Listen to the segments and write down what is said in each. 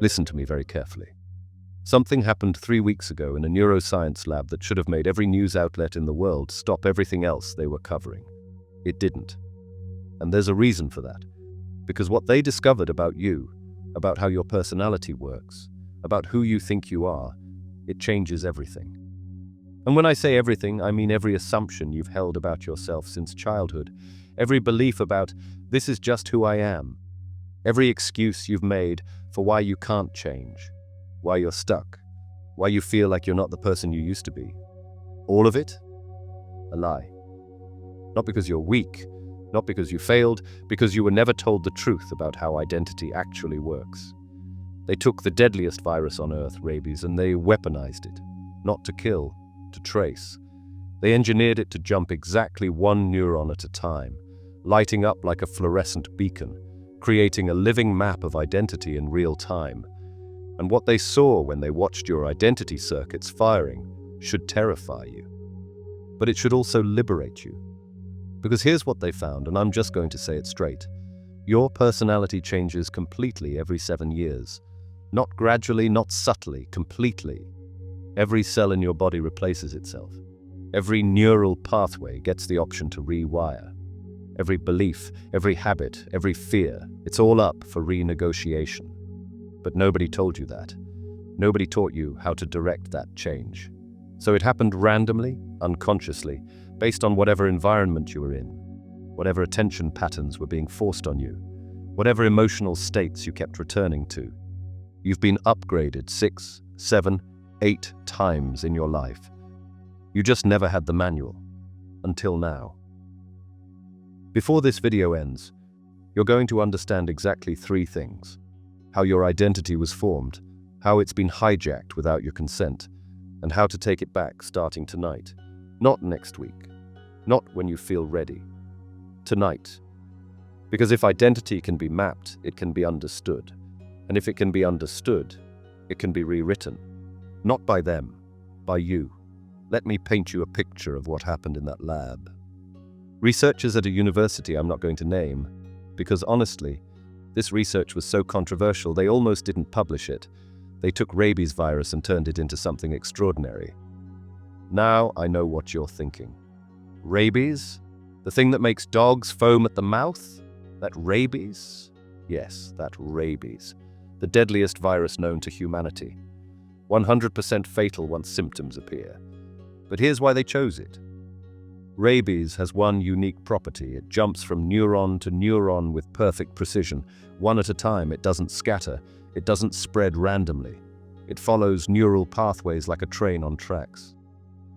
Listen to me very carefully. Something happened 3 weeks ago in a neuroscience lab that should have made every news outlet in the world stop everything else they were covering. It didn't. And there's a reason for that. Because what they discovered about you, about how your personality works, about who you think you are, it changes everything. And when I say everything, I mean every assumption you've held about yourself since childhood, every belief about this is just who I am, every excuse you've made for why you can't change, why you're stuck, why you feel like you're not the person you used to be. All of it? A lie. Not because you're weak, not because you failed, because you were never told the truth about how identity actually works. They took the deadliest virus on Earth, rabies, and they weaponized it. Not to kill, to trace. They engineered it to jump exactly one neuron at a time, lighting up like a fluorescent beacon, creating a living map of identity in real time. And what they saw when they watched your identity circuits firing should terrify you. But it should also liberate you. Because here's what they found, and I'm just going to say it straight. Your personality changes completely every 7 years. Not gradually, not subtly, completely. Every cell in your body replaces itself. Every neural pathway gets the option to rewire. Every belief, every habit, every fear, it's all up for renegotiation. But nobody told you that. Nobody taught you how to direct that change. So it happened randomly, unconsciously, based on whatever environment you were in, whatever attention patterns were being forced on you, whatever emotional states you kept returning to. You've been upgraded 6, 7, 8 times in your life. You just never had the manual. Until now. Before this video ends, you're going to understand exactly 3 things. How your identity was formed, how it's been hijacked without your consent, and how to take it back starting tonight. Not next week. Not when you feel ready. Tonight. Because if identity can be mapped, it can be understood. And if it can be understood, it can be rewritten. Not by them, by you. Let me paint you a picture of what happened in that lab. Researchers at a university I'm not going to name, because honestly, this research was so controversial they almost didn't publish it. They took rabies virus and turned it into something extraordinary. Now I know what you're thinking. Rabies? The thing that makes dogs foam at the mouth? That rabies? Yes, that rabies. The deadliest virus known to humanity. 100% fatal once symptoms appear. But here's why they chose it. Rabies has one unique property. It jumps from neuron to neuron with perfect precision. One at a time, it doesn't scatter. It doesn't spread randomly. It follows neural pathways like a train on tracks.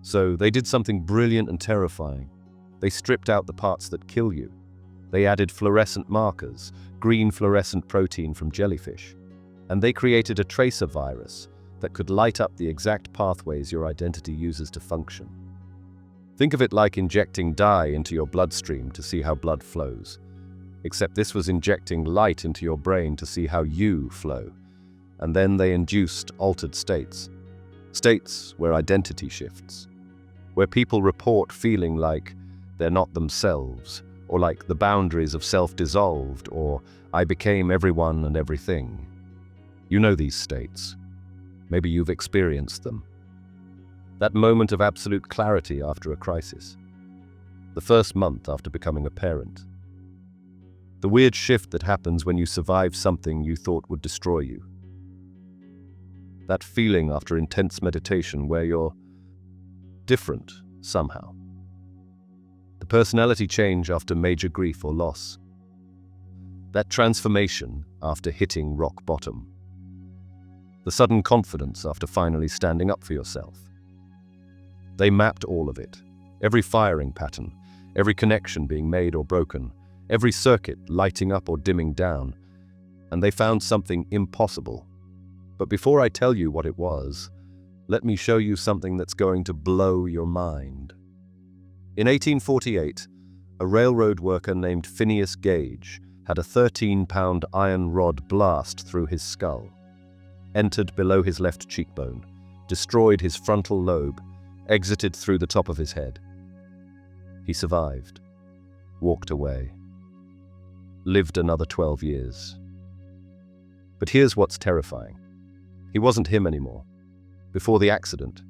So they did something brilliant and terrifying. They stripped out the parts that kill you. They added fluorescent markers, green fluorescent protein from jellyfish. And they created a tracer virus that could light up the exact pathways your identity uses to function. Think of it like injecting dye into your bloodstream to see how blood flows. Except this was injecting light into your brain to see how you flow. And then they induced altered states. States where identity shifts. Where people report feeling like they're not themselves, or like the boundaries of self dissolved, or I became everyone and everything. You know these states. Maybe you've experienced them. That moment of absolute clarity after a crisis. The first month after becoming a parent. The weird shift that happens when you survive something you thought would destroy you. That feeling after intense meditation where you're different somehow. The personality change after major grief or loss. That transformation after hitting rock bottom. The sudden confidence after finally standing up for yourself. They mapped all of it, every firing pattern, every connection being made or broken, every circuit lighting up or dimming down, and they found something impossible. But before I tell you what it was, let me show you something that's going to blow your mind. In 1848, a railroad worker named Phineas Gage had a 13-pound iron rod blast through his skull, entered below his left cheekbone, destroyed his frontal lobe, exited through the top of his head. He survived, walked away, lived another 12 years. But here's what's terrifying. He wasn't him anymore. Before the accident,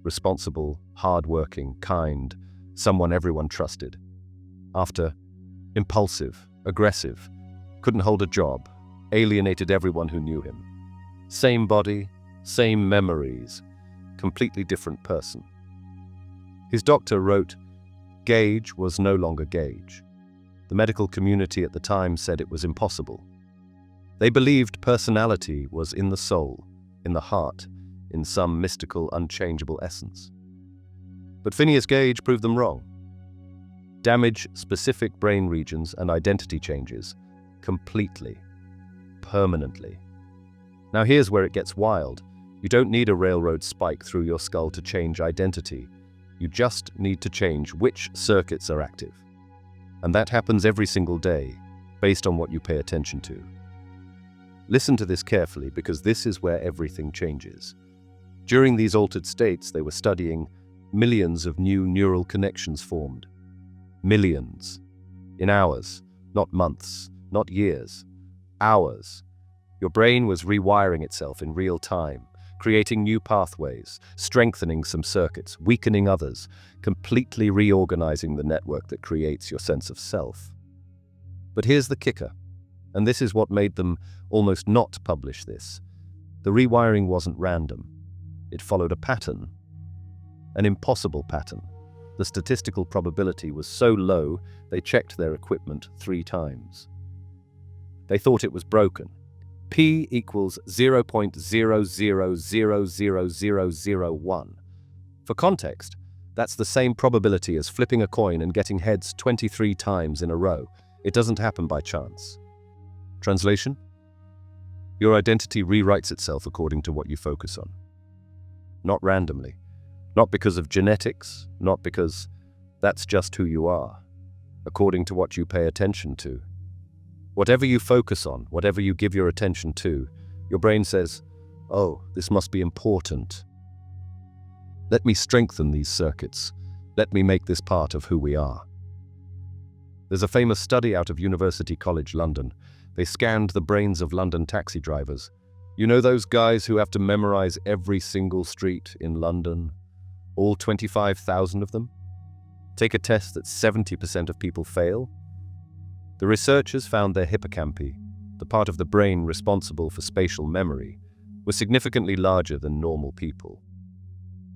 responsible, hard-working, kind, someone everyone trusted. After, impulsive, aggressive, couldn't hold a job, alienated everyone who knew him. Same body, same memories, completely different person. His doctor wrote, Gage was no longer Gage. The medical community at the time said it was impossible. They believed personality was in the soul, in the heart, in some mystical, unchangeable essence. But Phineas Gage proved them wrong. Damage specific brain regions and identity changes, completely, permanently. Now here's where it gets wild. You don't need a railroad spike through your skull to change identity. You just need to change which circuits are active. And that happens every single day, based on what you pay attention to. Listen to this carefully, because this is where everything changes. During these altered states, they were studying millions of new neural connections formed. Millions. In hours, not months, not years. Hours. Your brain was rewiring itself in real time, creating new pathways, strengthening some circuits, weakening others, completely reorganizing the network that creates your sense of self. But here's the kicker, and this is what made them almost not publish this. The rewiring wasn't random. It followed a pattern, an impossible pattern. The statistical probability was so low, they checked their equipment 3 times. They thought it was broken. P equals 0.0000001. For context, that's the same probability as flipping a coin and getting heads 23 times in a row. It doesn't happen by chance. Translation? Your identity rewrites itself according to what you focus on. Not randomly. Not because of genetics, not because that's just who you are. According to what you pay attention to. Whatever you focus on, whatever you give your attention to, your brain says, oh, this must be important. Let me strengthen these circuits. Let me make this part of who we are. There's a famous study out of University College London. They scanned the brains of London taxi drivers. You know those guys who have to memorize every single street in London? All 25,000 of them? Take a test that 70% of people fail? The researchers found their hippocampi, the part of the brain responsible for spatial memory, was significantly larger than normal people.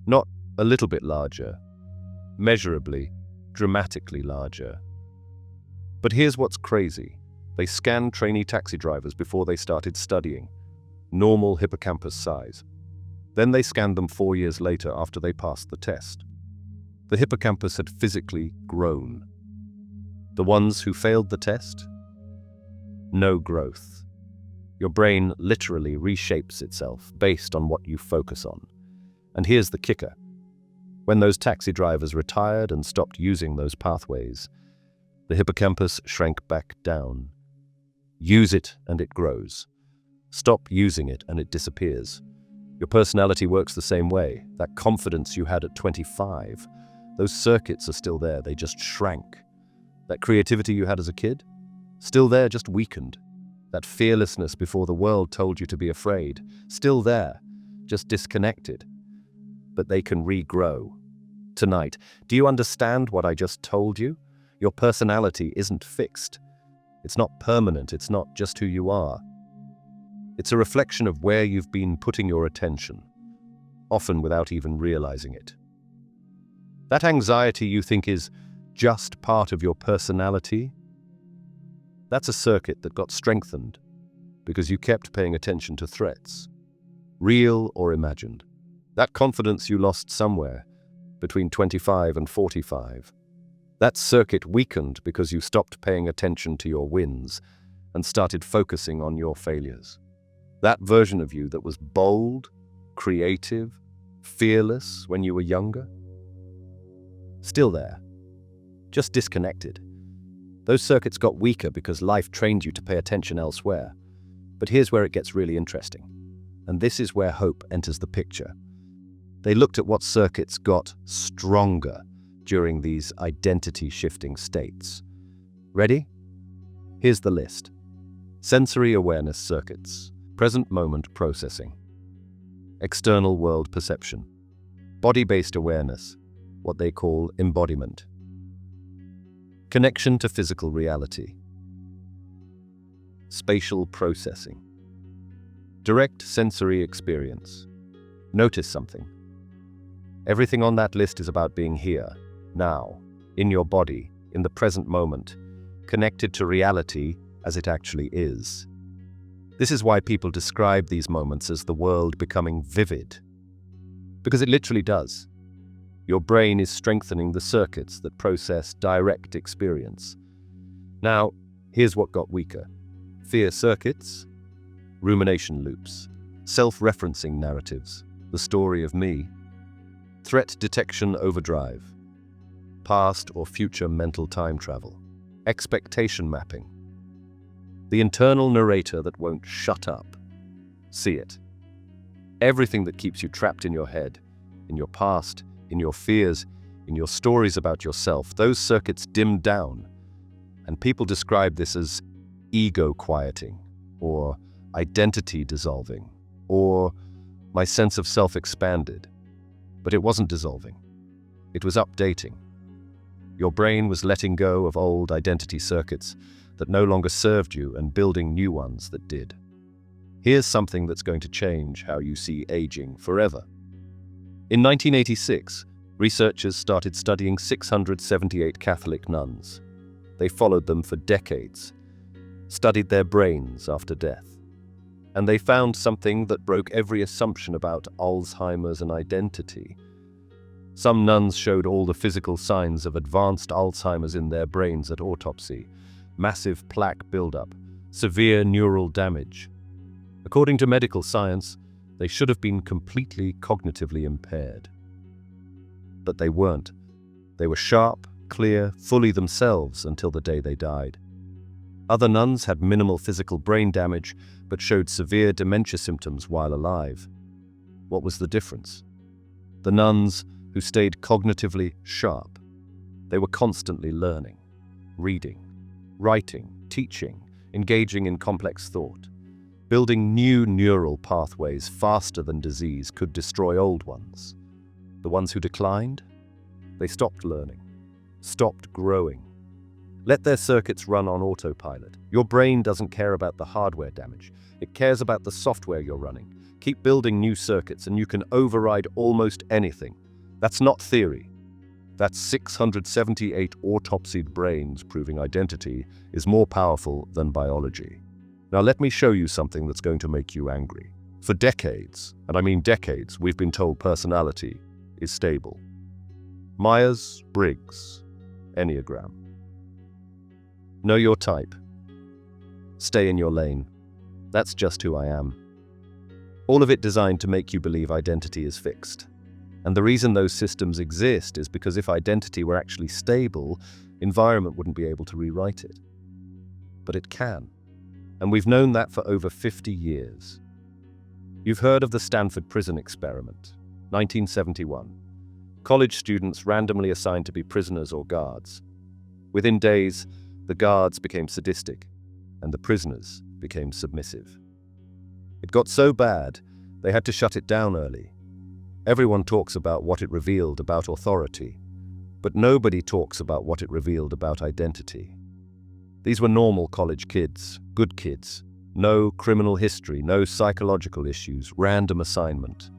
Not a little bit larger, measurably, dramatically larger. But here's what's crazy. They scanned trainee taxi drivers before they started studying, normal hippocampus size. Then they scanned them 4 years later after they passed the test. The hippocampus had physically grown. The ones who failed the test? No growth. Your brain literally reshapes itself based on what you focus on. And here's the kicker. When those taxi drivers retired and stopped using those pathways, the hippocampus shrank back down. Use it and it grows. Stop using it and it disappears. Your personality works the same way. That confidence you had at 25, those circuits are still there, they just shrank. That creativity you had as a kid? Still there, just weakened. That fearlessness before the world told you to be afraid? Still there, just disconnected. But they can regrow. Tonight, do you understand what I just told you? Your personality isn't fixed. It's not permanent, it's not just who you are. It's a reflection of where you've been putting your attention, often without even realizing it. That anxiety you think is just part of your personality, that's a circuit that got strengthened because you kept paying attention to threats, real or imagined. That confidence you lost somewhere between 25 and 45, that circuit weakened because you stopped paying attention to your wins and started focusing on your failures. That version of you that was bold, creative, fearless when you were younger, still there. Just disconnected. Those circuits got weaker because life trained you to pay attention elsewhere. But here's where it gets really interesting. And this is where hope enters the picture. They looked at what circuits got stronger during these identity-shifting states. Ready? Here's the list. Sensory awareness circuits. present moment processing, external world perception, body-based awareness, what they call embodiment, connection to physical reality, spatial processing, direct sensory experience. Notice something. Everything on that list is about being here, now, in your body, in the present moment, connected to reality as it actually is. This is why people describe these moments as the world becoming vivid. Because it literally does. Your brain is strengthening the circuits that process direct experience. Now, here's what got weaker. Fear circuits, rumination loops, self-referencing narratives, the story of me, threat detection overdrive, past or future mental time travel, expectation mapping, the internal narrator that won't shut up. See it. Everything that keeps you trapped in your head, in your past, in your fears, in your stories about yourself, those circuits dim down. And people describe this as ego quieting, or identity dissolving, or my sense of self expanded. But it wasn't dissolving. It was updating. Your brain was letting go of old identity circuits that no longer served you and building new ones that did. Here's something that's going to change how you see aging forever. In 1986, researchers started studying 678 Catholic nuns. They followed them for decades, studied their brains after death. And they found something that broke every assumption about Alzheimer's and identity. Some nuns showed all the physical signs of advanced Alzheimer's in their brains at autopsy: massive plaque buildup, severe neural damage. According to medical science, they should have been completely cognitively impaired. But they weren't. They were sharp, clear, fully themselves until the day they died. Other nuns had minimal physical brain damage, but showed severe dementia symptoms while alive. What was the difference? The nuns who stayed cognitively sharp. They were constantly learning, reading, writing, teaching, engaging in complex thought, building new neural pathways faster than disease could destroy old ones. The ones who declined? They stopped learning, stopped growing. Let their circuits run on autopilot. Your brain doesn't care about the hardware damage. It cares about the software you're running. Keep building new circuits and you can override almost anything. That's not theory. That's 678 autopsied brains proving identity is more powerful than biology. Now let me show you something that's going to make you angry. For decades, and I mean decades, we've been told personality is stable. Myers-Briggs, Enneagram. Know your type. Stay in your lane. That's just who I am. All of it designed to make you believe identity is fixed. And the reason those systems exist is because if identity were actually stable, environment wouldn't be able to rewrite it. But it can. And we've known that for over 50 years. You've heard of the Stanford Prison Experiment, 1971. College students randomly assigned to be prisoners or guards. Within days, the guards became sadistic, and the prisoners became submissive. It got so bad, they had to shut it down early. Everyone talks about what it revealed about authority, but nobody talks about what it revealed about identity. These were normal college kids, good kids. No criminal history, no psychological issues, random assignment.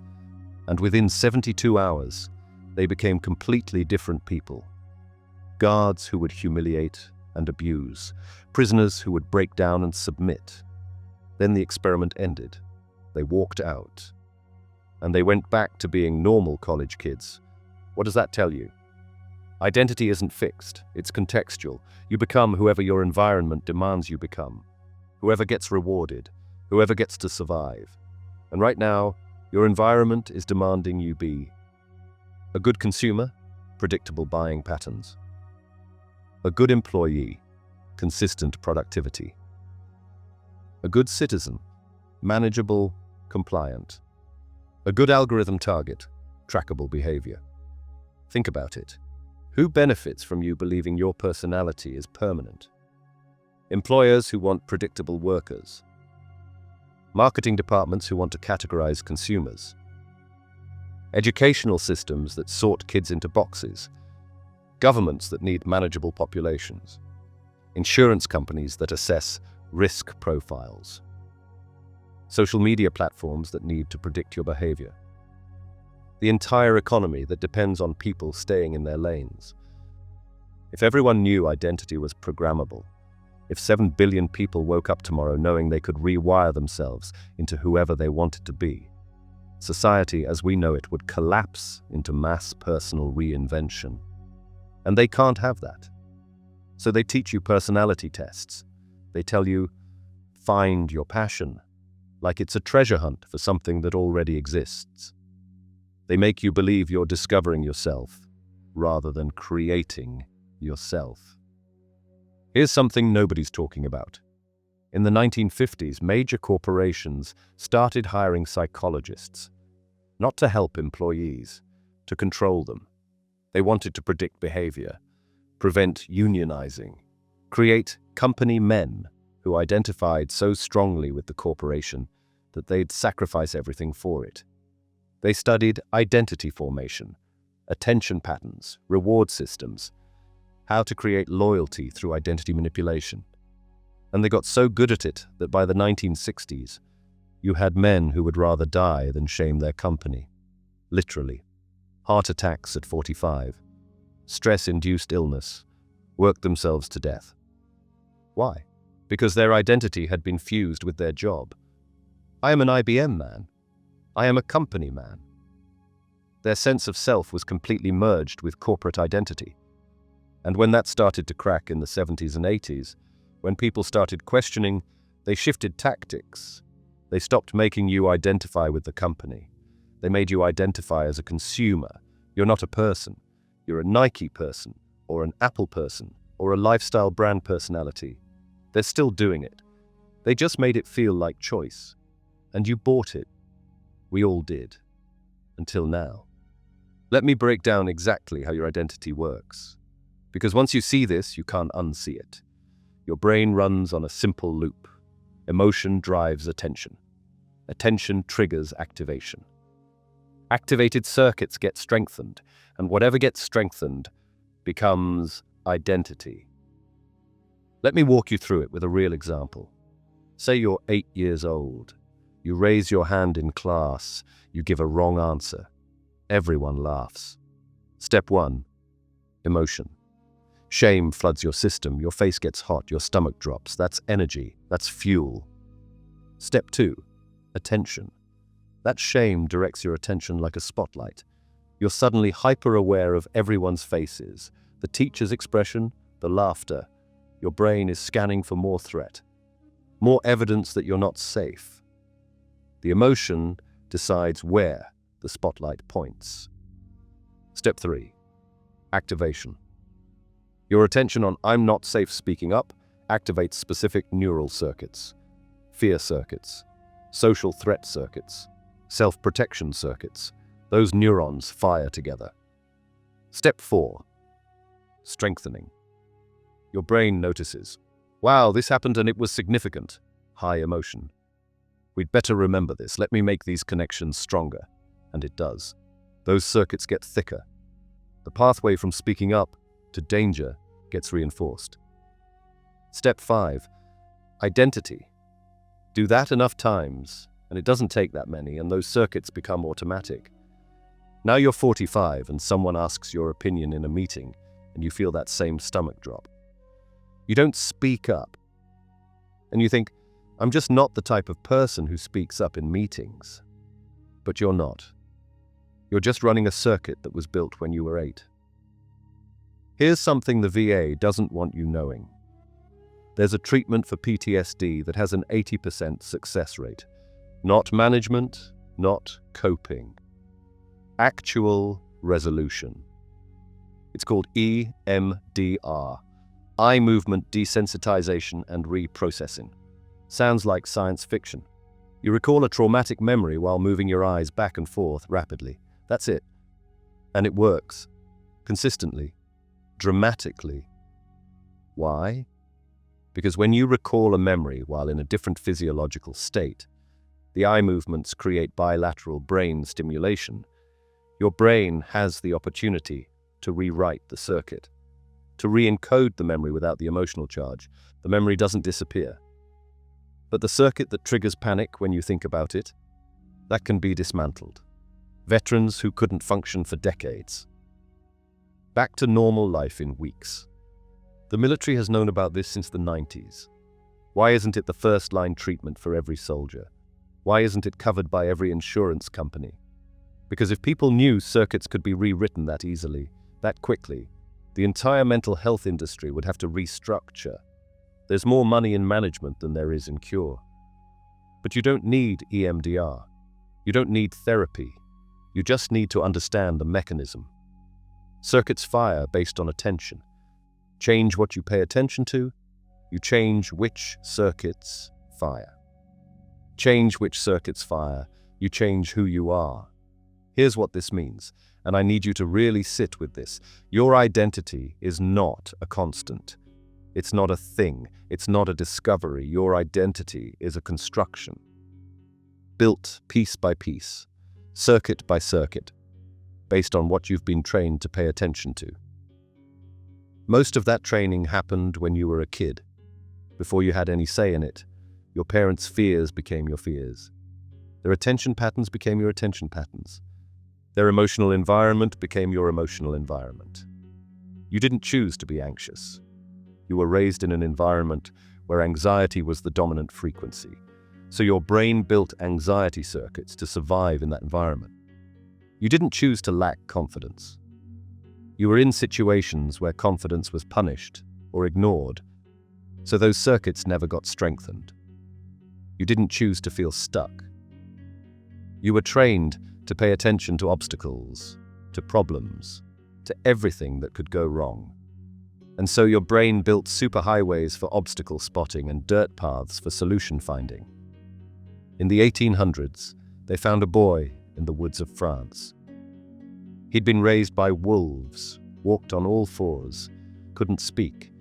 And within 72 hours, they became completely different people. Guards who would humiliate and abuse, prisoners who would break down and submit. Then the experiment ended. They walked out. And they went back to being normal college kids. What does that tell you? Identity isn't fixed, it's contextual. You become whoever your environment demands you become. Whoever gets rewarded, whoever gets to survive. And right now, your environment is demanding you be a good consumer, predictable buying patterns. A good employee, consistent productivity. A good citizen, manageable, compliant. A good algorithm target, trackable behavior. Think about it. Who benefits from you believing your personality is permanent? Employers who want predictable workers. marketing departments who want to categorize consumers, educational systems that sort kids into boxes, governments that need manageable populations, insurance companies that assess risk profiles, social media platforms that need to predict your behavior, the entire economy that depends on people staying in their lanes. If everyone knew identity was programmable, if 7 billion people woke up tomorrow knowing they could rewire themselves into whoever they wanted to be, society as we know it would collapse into mass personal reinvention. And they can't have that. So they teach you personality tests. They tell you, find your passion, like it's a treasure hunt for something that already exists. They make you believe you're discovering yourself, rather than creating yourself. Here's something nobody's talking about. In the 1950s, major corporations started hiring psychologists, not to help employees, to control them. They wanted to predict behavior, prevent unionizing, create company men who identified so strongly with the corporation that they'd sacrifice everything for it. They studied identity formation, attention patterns, reward systems, how to create loyalty through identity manipulation. And they got so good at it that by the 1960s, you had men who would rather die than shame their company. Literally. Heart attacks at 45, stress-induced illness, worked themselves to death. Why? Because their identity had been fused with their job. I am an IBM man. I am a company man. Their sense of self was completely merged with corporate identity. And when that started to crack in the 70s and 80s, when people started questioning, they shifted tactics. They stopped making you identify with the company. They made you identify as a consumer. You're not a person. You're a Nike person, or an Apple person, or a lifestyle brand personality. They're still doing it. They just made it feel like choice. And you bought it. We all did. Until now. Let me break down exactly how your identity works. Because once you see this, you can't unsee it. Your brain runs on a simple loop. Emotion drives attention. Attention triggers activation. Activated circuits get strengthened, and whatever gets strengthened becomes identity. Let me walk you through it with a real example. Say you're 8 years old. You raise your hand in class. You give a wrong answer. Everyone laughs. Step 1. Emotion. Shame floods your system. Your face gets hot. Your stomach drops. That's energy. That's fuel. Step 2. Attention. That shame directs your attention like a spotlight. You're suddenly hyper-aware of everyone's faces, the teacher's expression, the laughter. Your brain is scanning for more threat, more evidence that you're not safe. The emotion decides where the spotlight points. Step 3. Activation. Your attention on "I'm not safe" speaking up activates specific neural circuits, fear circuits, social threat circuits, self-protection circuits. Those neurons fire together. Step 4. Strengthening. Your brain notices, wow, this happened and it was significant. High emotion. We'd better remember this. Let me make these connections stronger. And it does. Those circuits get thicker. The pathway from speaking up to danger gets reinforced. Step 5. Identity. Do that enough times, and it doesn't take that many, and those circuits become automatic. Now you're 45 and someone asks your opinion in a meeting, and you feel that same stomach drop. You don't speak up. And you think, I'm just not the type of person who speaks up in meetings. But you're not. You're just running a circuit that was built when you were 8. Here's something the VA doesn't want you knowing. There's a treatment for PTSD that has an 80% success rate. Not management, not coping. Actual resolution. It's called EMDR, eye movement desensitization and reprocessing. Sounds like science fiction. You recall a traumatic memory while moving your eyes back and forth rapidly. That's it. And it works. Consistently. Dramatically. Why? Because when you recall a memory while in a different physiological state, The eye movements create bilateral brain stimulation. Your brain has the opportunity to rewrite the circuit, to re-encode the memory without the emotional charge. The memory doesn't disappear. But the circuit that triggers panic when you think about it, that can be dismantled. Veterans who couldn't function for decades. Back to normal life in weeks. The military has known about this since the 90s. Why isn't it the first-line treatment for every soldier? Why isn't it covered by every insurance company? Because if people knew circuits could be rewritten that easily, that quickly, the entire mental health industry would have to restructure. There's more money in management than there is in cure. But you don't need EMDR. You don't need therapy. You just need to understand the mechanism. Circuits fire based on attention. Change what you pay attention to, you change which circuits fire. Change which circuits fire, you change who you are. Here's what this means, and I need you to really sit with this. Your identity is not a constant. It's not a thing. It's not a discovery. Your identity is a construction. Built piece by piece, circuit by circuit, based on what you've been trained to pay attention to. Most of that training happened when you were a kid. Before you had any say in it, your parents' fears became your fears. Their attention patterns became your attention patterns. Their emotional environment became your emotional environment. You didn't choose to be anxious. You were raised in an environment where anxiety was the dominant frequency. So your brain built anxiety circuits to survive in that environment. You didn't choose to lack confidence. You were in situations where confidence was punished or ignored, so those circuits never got strengthened. You didn't choose to feel stuck. You were trained to pay attention to obstacles, to problems, to everything that could go wrong. And so your brain built superhighways for obstacle spotting and dirt paths for solution finding. In the 1800s, they found a boy in the woods of France. He'd been raised by wolves, walked on all fours, couldn't speak,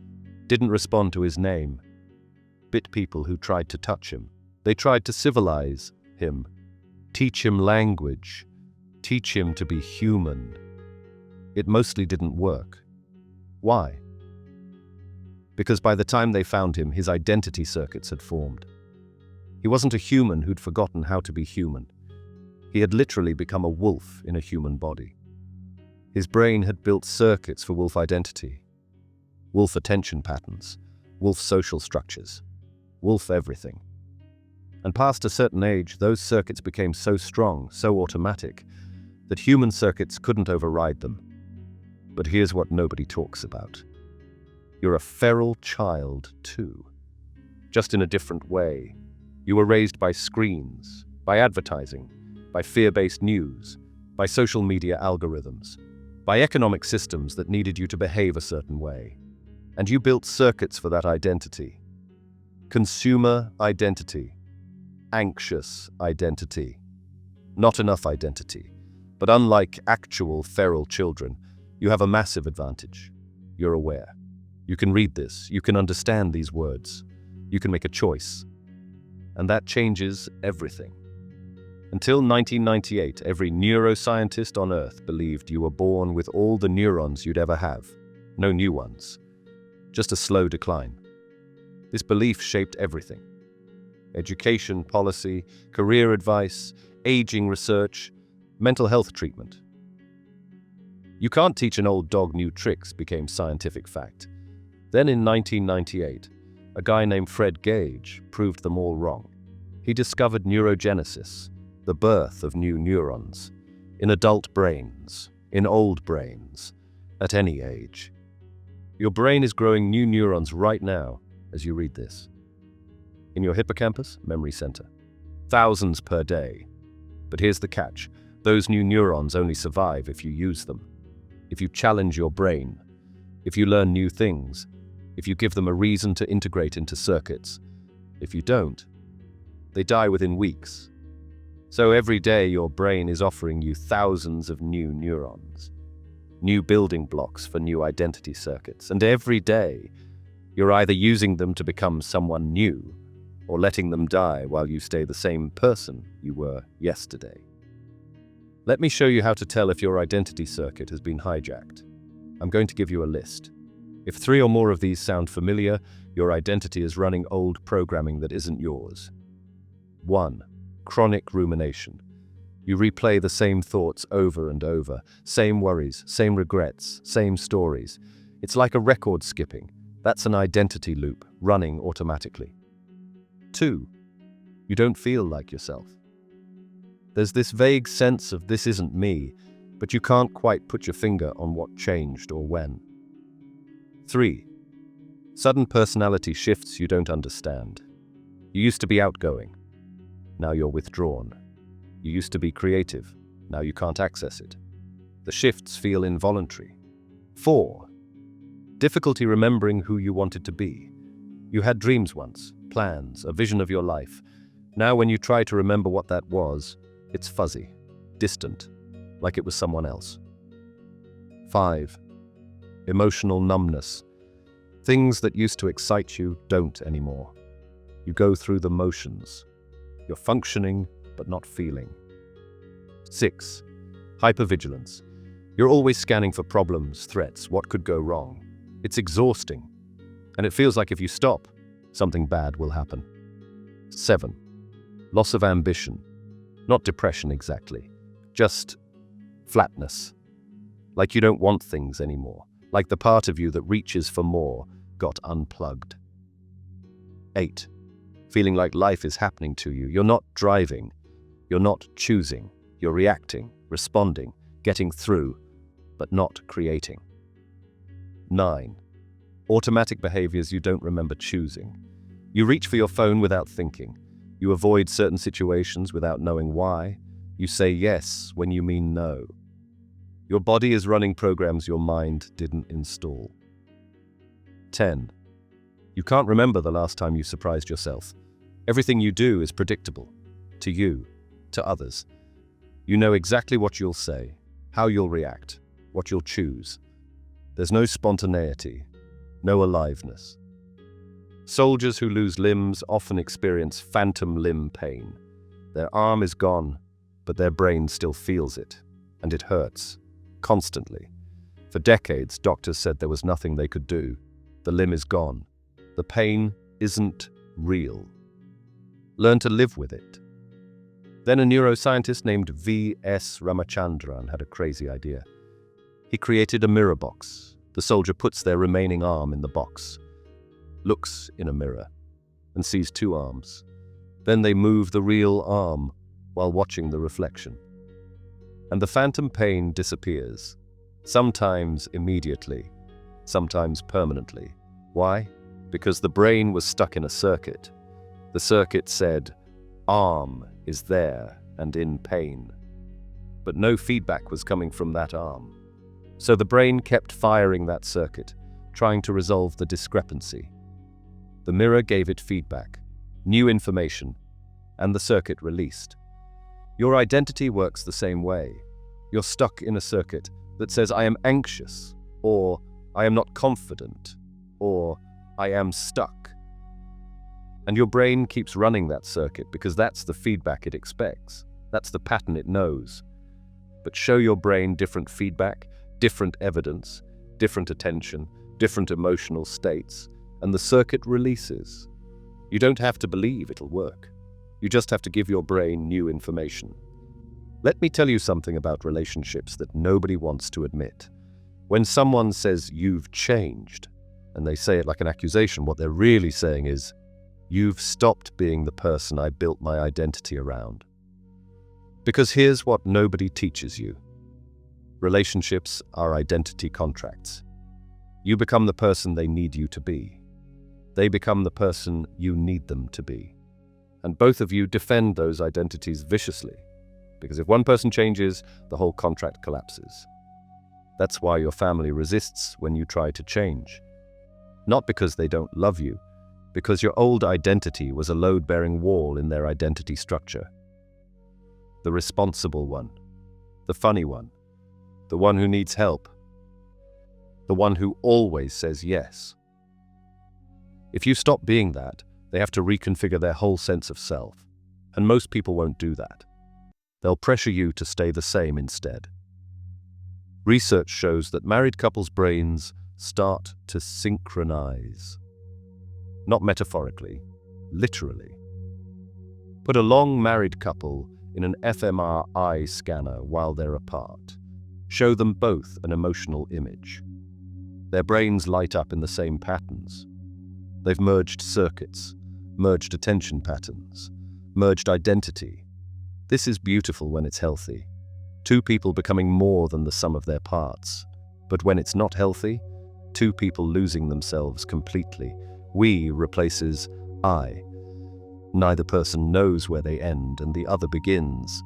didn't respond to his name, bit people who tried to touch him. They tried to civilize him, teach him language, teach him to be human. It mostly didn't work. Why? Because by the time they found him, his identity circuits had formed. He wasn't a human who'd forgotten how to be human. He had literally become a wolf in a human body. His brain had built circuits for wolf identity, wolf attention patterns, wolf social structures, wolf everything. And past a certain age, those circuits became so strong, so automatic, that human circuits couldn't override them. But here's what nobody talks about. You're a feral child too, just in a different way. You were raised by screens, by advertising, by fear-based news, by social media algorithms, by economic systems that needed you to behave a certain way. And you built circuits for that identity. Consumer identity, anxious identity, not enough identity. But unlike actual feral children, you have a massive advantage. You're aware. You can read this, you can understand these words, you can make a choice. And that changes everything. Until 1998, every neuroscientist on Earth believed you were born with all the neurons you'd ever have. No new ones. Just a slow decline. This belief shaped everything. Education, policy, career advice, aging research, mental health treatment. You can't teach an old dog new tricks became scientific fact. Then in 1998, a guy named Gage proved them all wrong. He discovered neurogenesis, the birth of new neurons, in adult brains, in old brains, at any age. Your brain is growing new neurons right now as you read this. In your hippocampus, memory center. Thousands per day. But here's the catch. Those new neurons only survive if you use them. If you challenge your brain. If you learn new things. If you give them a reason to integrate into circuits. If you don't, they die within weeks. So every day your brain is offering you thousands of new neurons, new building blocks for new identity circuits. And every day, you're either using them to become someone new or letting them die while you stay the same person you were yesterday. Let me show you how to tell if your identity circuit has been hijacked. I'm going to give you a list. If 3 or more of these sound familiar, your identity is running old programming that isn't yours. 1. Chronic rumination. You replay the same thoughts over and over, same worries, same regrets, same stories. It's like a record skipping. That's an identity loop running automatically. 2. You don't feel like yourself. There's this vague sense of this isn't me, but you can't quite put your finger on what changed or when. 3. Sudden personality shifts you don't understand. You used to be outgoing. Now you're withdrawn. You used to be creative. Now you can't access it. The shifts feel involuntary. 4. Difficulty remembering who you wanted to be. You had dreams once, plans, a vision of your life. Now when you try to remember what that was, it's fuzzy, distant, like it was someone else. 5. Emotional numbness. Things that used to excite you don't anymore. You go through the motions. You're functioning, but not feeling. 6. Hypervigilance. You're always scanning for problems, threats, what could go wrong. It's exhausting, and it feels like if you stop, something bad will happen. 7. Loss of ambition. Not depression exactly, just flatness. Like you don't want things anymore, like the part of you that reaches for more got unplugged. 8. Feeling like life is happening to you. You're not driving, you're not choosing, you're reacting, responding, getting through, but not creating. 9. Automatic behaviors you don't remember choosing. You reach for your phone without thinking. You avoid certain situations without knowing why. You say yes when you mean no. Your body is running programs your mind didn't install. 10. You can't remember the last time you surprised yourself. Everything you do is predictable. To you, to others. You know exactly what you'll say, how you'll react, what you'll choose. There's no spontaneity, no aliveness. Soldiers who lose limbs often experience phantom limb pain. Their arm is gone, but their brain still feels it, and it hurts, constantly. For decades, doctors said there was nothing they could do. The limb is gone. The pain isn't real. Learn to live with it. Then a neuroscientist named V.S. Ramachandran had a crazy idea. He created a mirror box. The soldier puts their remaining arm in the box, looks in a mirror, and sees 2 arms. Then they move the real arm while watching the reflection. And the phantom pain disappears, sometimes immediately, sometimes permanently. Why? Because the brain was stuck in a circuit. The circuit said, arm is there and in pain. But no feedback was coming from that arm. So the brain kept firing that circuit, trying to resolve the discrepancy. The mirror gave it feedback, new information, and the circuit released. Your identity works the same way. You're stuck in a circuit that says, I am anxious, or I am not confident, or I am stuck. And your brain keeps running that circuit because that's the feedback it expects. That's the pattern it knows. But show your brain different feedback, different evidence, different attention, different emotional states, and the circuit releases. You don't have to believe it'll work. You just have to give your brain new information. Let me tell you something about relationships that nobody wants to admit. When someone says, you've changed, and they say it like an accusation, what they're really saying is, you've stopped being the person I built my identity around. Because here's what nobody teaches you. Relationships are identity contracts. You become the person they need you to be. They become the person you need them to be. And both of you defend those identities viciously. Because if one person changes, the whole contract collapses. That's why your family resists when you try to change. Not because they don't love you, because your old identity was a load-bearing wall in their identity structure. The responsible one, the funny one, the one who needs help, the one who always says yes. If you stop being that, They have to reconfigure their whole sense of self. And most people won't do that. They'll pressure you to stay the same instead. Research shows that married couples' brains start to synchronize. Not metaphorically, literally. Put a long married couple in an fMRI scanner while they're apart. Show them both an emotional image. Their brains light up in the same patterns. They've merged circuits, merged attention patterns, merged identity. This is beautiful when it's healthy. Two people becoming more than the sum of their parts. But when it's not healthy, two people losing themselves completely. We replaces I. Neither person knows where they end and the other begins.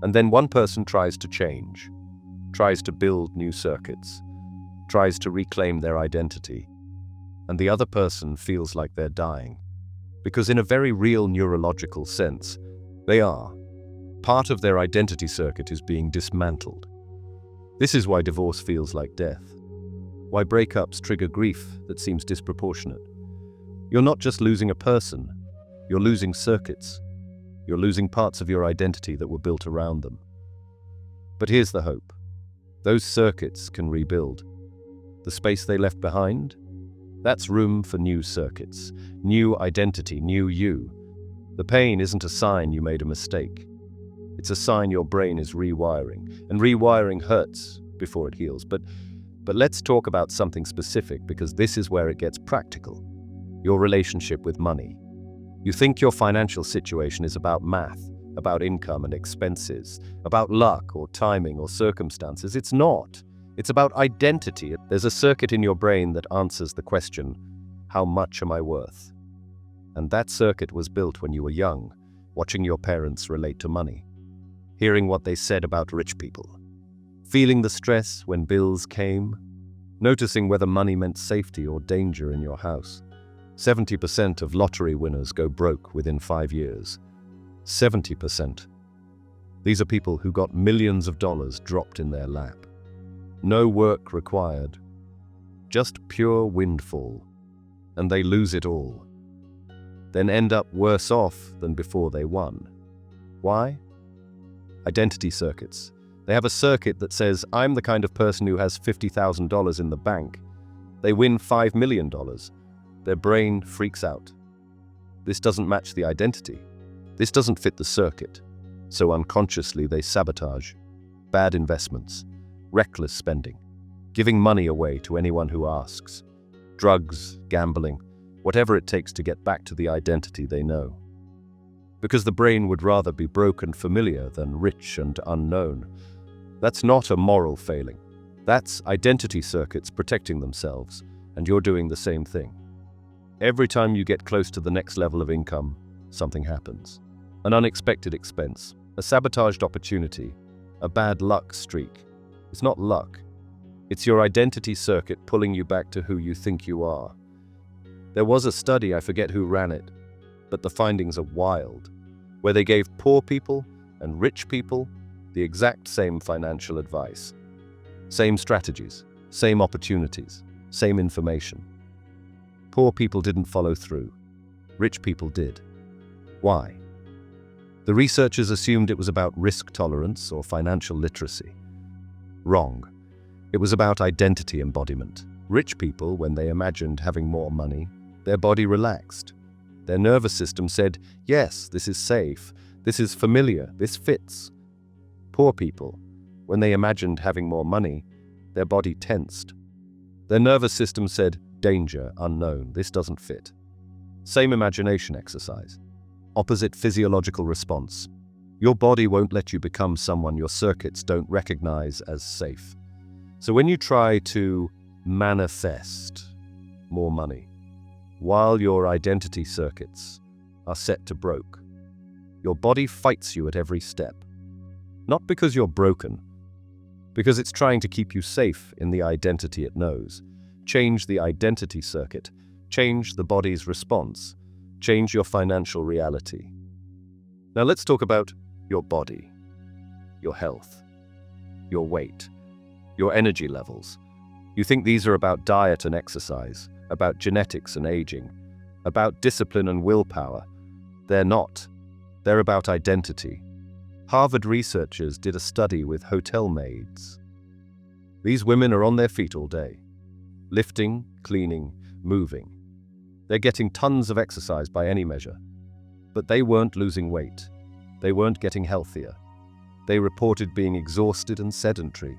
And then one person tries to change, tries to build new circuits, tries to reclaim their identity. And the other person feels like they're dying. Because in a very real neurological sense, they are. Part of their identity circuit is being dismantled. This is why divorce feels like death. Why breakups trigger grief that seems disproportionate. You're not just losing a person, you're losing circuits. You're losing parts of your identity that were built around them. But here's the hope. Those circuits can rebuild. The space they left behind? That's room for new circuits, new identity, new you. The pain isn't a sign you made a mistake. It's a sign your brain is rewiring, and rewiring hurts before it heals. But let's talk about something specific, because this is where it gets practical. Your relationship with money. You think your financial situation is about math, about income and expenses, about luck or timing or circumstances. It's not. It's about identity. There's a circuit in your brain that answers the question, how much am I worth? And that circuit was built when you were young, watching your parents relate to money, hearing what they said about rich people, feeling the stress when bills came, noticing whether money meant safety or danger in your house. 70% of lottery winners go broke within 5 years. 70%. These are people who got millions of dollars dropped in their lap. No work required. Just pure windfall. And they lose it all. Then end up worse off than before they won. Why? Identity circuits. They have a circuit that says, I'm the kind of person who has $50,000 in the bank. They win $5 million. Their brain freaks out. This doesn't match the identity. This doesn't fit the circuit. So unconsciously they sabotage. Bad investments. Reckless spending. Giving money away to anyone who asks. Drugs, gambling, whatever it takes to get back to the identity they know. Because the brain would rather be broke and familiar than rich and unknown. That's not a moral failing. That's identity circuits protecting themselves, and you're doing the same thing. Every time you get close to the next level of income, something happens. An unexpected expense, a sabotaged opportunity, a bad luck streak. It's not luck. It's your identity circuit pulling you back to who you think you are. There was a study, I forget who ran it, but the findings are wild, where they gave poor people and rich people the exact same financial advice. Same strategies, same opportunities, same information. Poor people didn't follow through. Rich people did. Why? The researchers assumed it was about risk tolerance or financial literacy. Wrong. It was about identity embodiment. Rich people, when they imagined having more money, their body relaxed. Their nervous system said, yes, this is safe, this is familiar, this fits. Poor people, when they imagined having more money, their body tensed. Their nervous system said, danger, unknown, this doesn't fit. Same imagination exercise. Opposite physiological response. Your body won't let you become someone your circuits don't recognize as safe. So when you try to manifest more money, while your identity circuits are set to broke, your body fights you at every step. Not because you're broken, because it's trying to keep you safe in the identity it knows. Change the identity circuit, change the body's response, change your financial reality. Now let's talk about your body, your health, your weight, your energy levels. You think these are about diet and exercise, about genetics and aging. about discipline and willpower. They're not. They're about identity. Harvard researchers did a study with hotel maids. These women are on their feet all day, lifting, cleaning, moving. They're getting tons of exercise by any measure. But they weren't losing weight. They weren't getting healthier. They reported being exhausted and sedentary.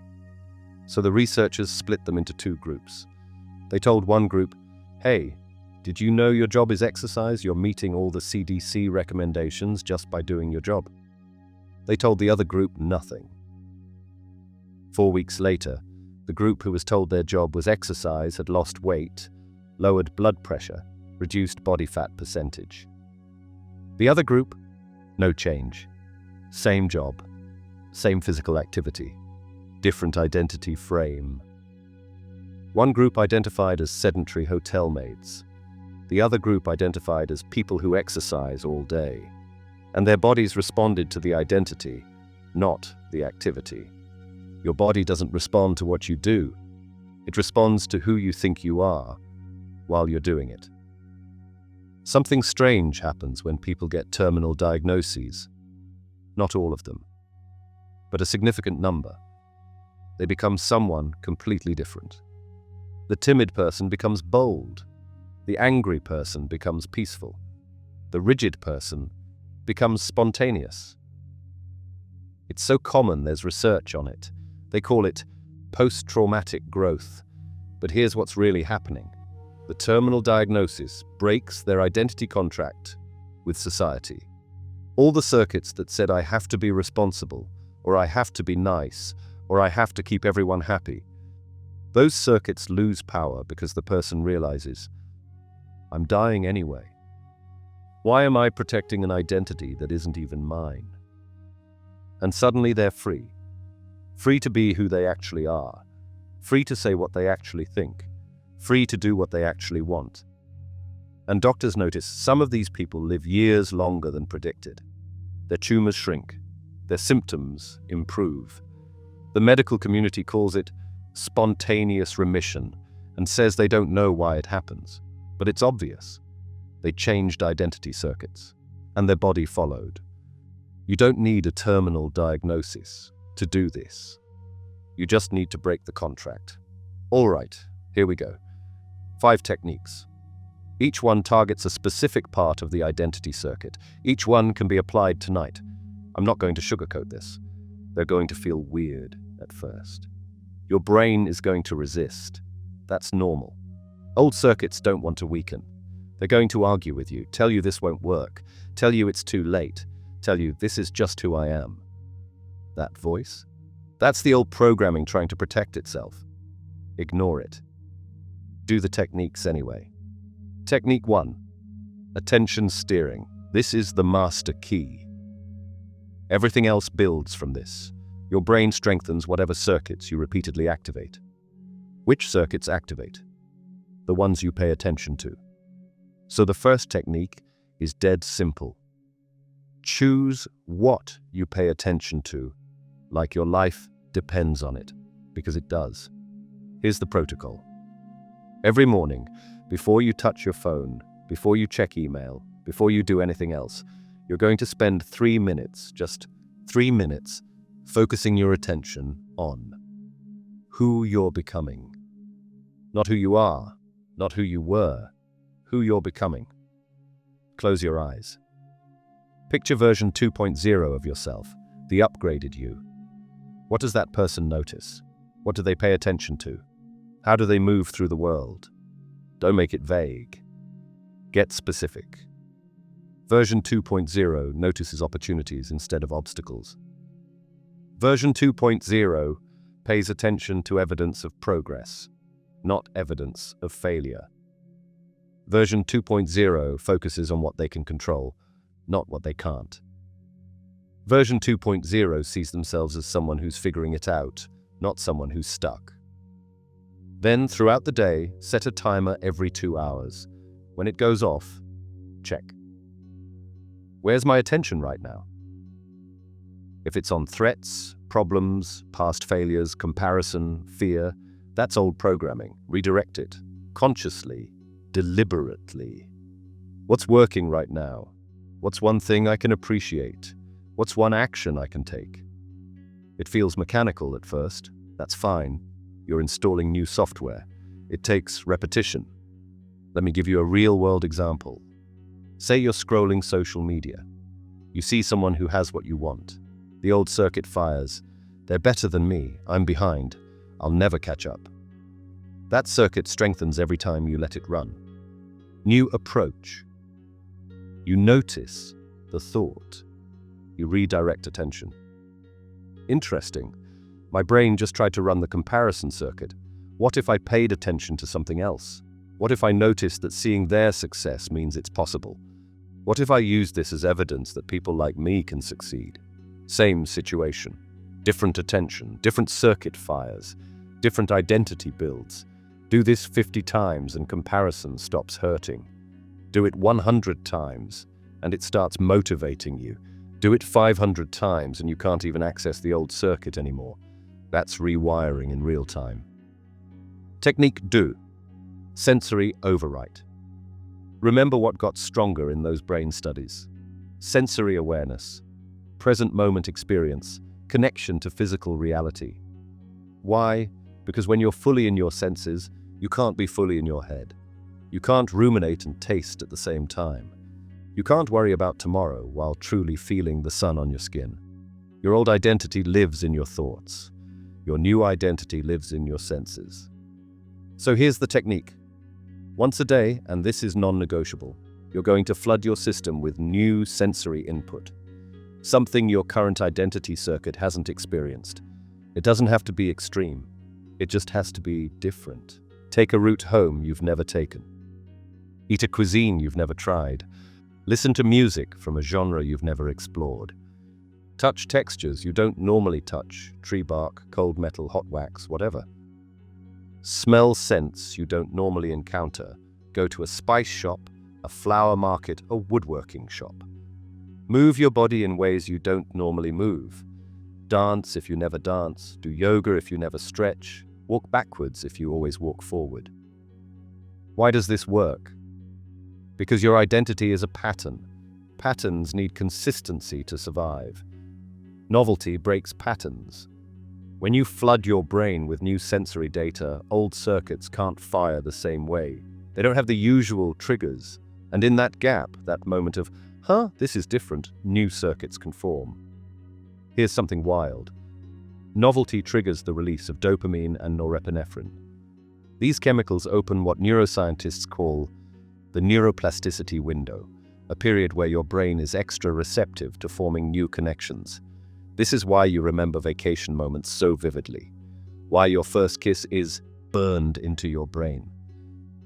So the researchers split them into two groups. They told one group, "Hey, did you know your job is exercise? You're meeting all the CDC recommendations just by doing your job." They told the other group nothing. 4 weeks later, the group who was told their job was exercise had lost weight, lowered blood pressure, reduced body fat percentage. The other group, no change. Same job, same physical activity, different identity frame. One group identified as sedentary hotel maids. The other group identified as people who exercise all day. And their bodies responded to the identity, not the activity. Your body doesn't respond to what you do. It responds to who you think you are while you're doing it. Something strange happens when people get terminal diagnoses. Not all of them, but a significant number. They become someone completely different. The timid person becomes bold. The angry person becomes peaceful. The rigid person becomes spontaneous. It's so common, there's research on it. They call it post-traumatic growth. But here's what's really happening. The terminal diagnosis breaks their identity contract with society. All the circuits that said I have to be responsible, or I have to be nice, or I have to keep everyone happy, those circuits lose power because the person realizes, I'm dying anyway. Why am I protecting an identity that isn't even mine? And suddenly they're free. Free to be who they actually are. Free to say what they actually think. Free to do what they actually want. And doctors notice some of these people live years longer than predicted. Their tumors shrink. Their symptoms improve. The medical community calls it spontaneous remission and says they don't know why it happens. But it's obvious. They changed identity circuits, and their body followed. You don't need a terminal diagnosis to do this. You just need to break the contract. All right, here we go. 5 techniques. Each one targets a specific part of the identity circuit. Each one can be applied tonight. I'm not going to sugarcoat this. They're going to feel weird at first. Your brain is going to resist. That's normal. Old circuits don't want to weaken. They're going to argue with you, tell you this won't work, tell you it's too late, tell you this is just who I am. That voice? That's the old programming trying to protect itself. Ignore it. Do the techniques anyway. Technique 1. Attention steering. This is the master key. Everything else builds from this. Your brain strengthens whatever circuits you repeatedly activate. Which circuits activate? The ones you pay attention to. So the first technique is dead simple. Choose what you pay attention to, like your life depends on it, because it does. Here's the protocol. Every morning, before you touch your phone, before you check email, before you do anything else, you're going to spend 3 minutes, just 3 minutes, focusing your attention on who you're becoming. Not who you are, not who you were, who you're becoming. Close your eyes. Picture version 2.0 of yourself, the upgraded you. What does that person notice? What do they pay attention to? How do they move through the world? Don't make it vague. Get specific. Version 2.0 notices opportunities instead of obstacles. Version 2.0 pays attention to evidence of progress, not evidence of failure. Version 2.0 focuses on what they can control, not what they can't. Version 2.0 sees themselves as someone who's figuring it out, not someone who's stuck. Then, throughout the day, set a timer every 2 hours. When it goes off, check. Where's my attention right now? If it's on threats, problems, past failures, comparison, fear, that's old programming. Redirect it, consciously, deliberately. What's working right now? What's one thing I can appreciate? What's one action I can take? It feels mechanical at first. That's fine. You're installing new software. It takes repetition. Let me give you a real-world example. Say you're scrolling social media. You see someone who has what you want. The old circuit fires. They're better than me. I'm behind. I'll never catch up. That circuit strengthens every time you let it run. New approach. You notice the thought. You redirect attention. Interesting. My brain just tried to run the comparison circuit. What if I paid attention to something else? What if I noticed that seeing their success means it's possible? What if I use this as evidence that people like me can succeed? Same situation. Different attention, different circuit fires, different identity builds. Do this 50 times and comparison stops hurting. Do it 100 times and it starts motivating you. Do it 500 times and you can't even access the old circuit anymore. That's rewiring in real time. Technique 2. Sensory overwrite. Remember what got stronger in those brain studies. Sensory awareness, present moment experience, connection to physical reality. Why? Because when you're fully in your senses, you can't be fully in your head. You can't ruminate and taste at the same time. You can't worry about tomorrow while truly feeling the sun on your skin. Your old identity lives in your thoughts. Your new identity lives in your senses. So here's the technique. Once a day, and this is non-negotiable, you're going to flood your system with new sensory input. Something your current identity circuit hasn't experienced. It doesn't have to be extreme. It just has to be different. Take a route home you've never taken. Eat a cuisine you've never tried. Listen to music from a genre you've never explored. Touch textures you don't normally touch, tree bark, cold metal, hot wax, whatever. Smell scents you don't normally encounter. Go to a spice shop, a flower market, a woodworking shop. Move your body in ways you don't normally move. Dance if you never dance. Do yoga if you never stretch. Walk backwards if you always walk forward. Why does this work? Because your identity is a pattern. Patterns need consistency to survive. Novelty breaks patterns. When you flood your brain with new sensory data, old circuits can't fire the same way. They don't have the usual triggers. And in that gap, that moment of, this is different, new circuits can form. Here's something wild. Novelty triggers the release of dopamine and norepinephrine. These chemicals open what neuroscientists call the neuroplasticity window, a period where your brain is extra receptive to forming new connections. This is why you remember vacation moments so vividly. Why your first kiss is burned into your brain.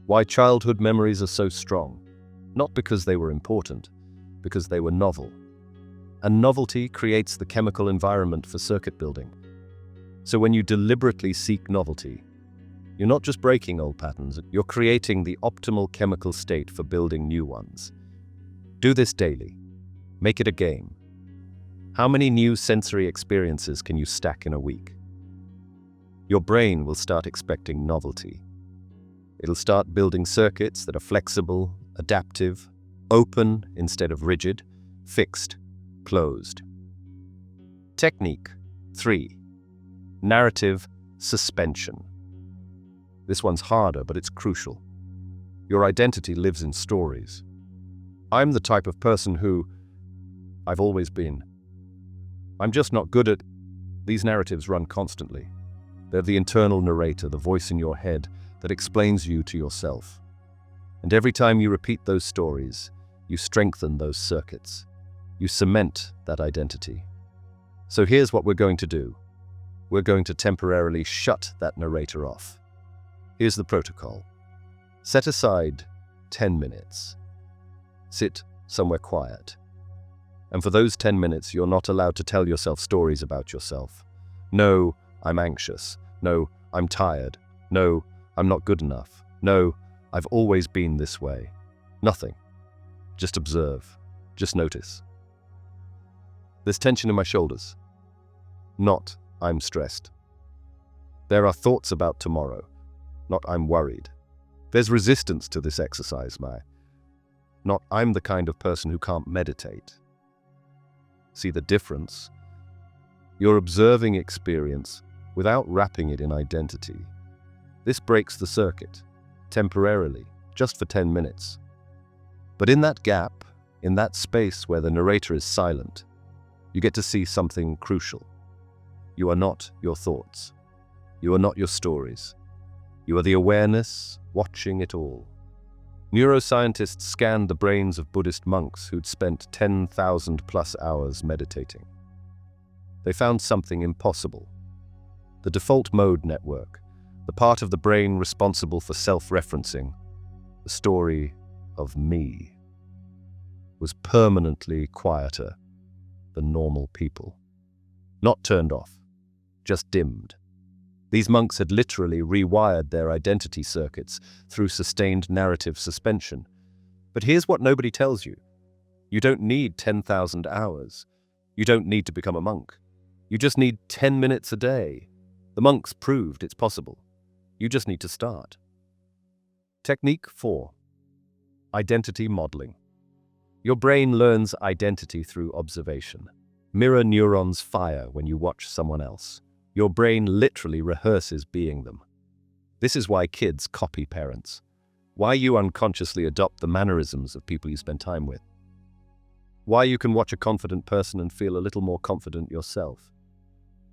Why childhood memories are so strong. Not because they were important, because they were novel. And novelty creates the chemical environment for circuit building. So when you deliberately seek novelty, you're not just breaking old patterns, you're creating the optimal chemical state for building new ones. Do this daily. Make it a game. How many new sensory experiences can you stack in a week? Your brain will start expecting novelty. It'll start building circuits that are flexible, adaptive, open instead of rigid, fixed, closed. Technique 3. Narrative suspension. This one's harder, but it's crucial. Your identity lives in stories. I'm the type of person who I've always been. I'm just not good at. These narratives run constantly. They're the internal narrator, the voice in your head that explains you to yourself. And every time you repeat those stories, you strengthen those circuits. You cement that identity. So here's what we're going to do. We're going to temporarily shut that narrator off. Here's the protocol. Set aside 10 minutes. Sit somewhere quiet. And for those 10 minutes, you're not allowed to tell yourself stories about yourself. No, I'm anxious. No, I'm tired. No, I'm not good enough. No, I've always been this way. Nothing. Just observe. Just notice. There's tension in my shoulders. Not, I'm stressed. There are thoughts about tomorrow. Not, I'm worried. There's resistance to this exercise, not "I'm the kind of person who can't meditate." See the difference? You're observing experience without wrapping it in identity. This breaks the circuit, temporarily, just for 10 minutes. But in that gap, in that space where the narrator is silent, you get to see something crucial. You are not your thoughts. You are not your stories. You are the awareness watching it all. Neuroscientists scanned the brains of Buddhist monks who'd spent 10,000 plus hours meditating. They found something impossible. The default mode network, the part of the brain responsible for self-referencing, the story of me, was permanently quieter than normal people. Not turned off, just dimmed. These monks had literally rewired their identity circuits through sustained narrative suspension. But here's what nobody tells you. You don't need 10,000 hours. You don't need to become a monk. You just need 10 minutes a day. The monks proved it's possible. You just need to start. Technique 4. Identity modeling. Your brain learns identity through observation. Mirror neurons fire when you watch someone else. Your brain literally rehearses being them. This is why kids copy parents. Why you unconsciously adopt the mannerisms of people you spend time with. Why you can watch a confident person and feel a little more confident yourself.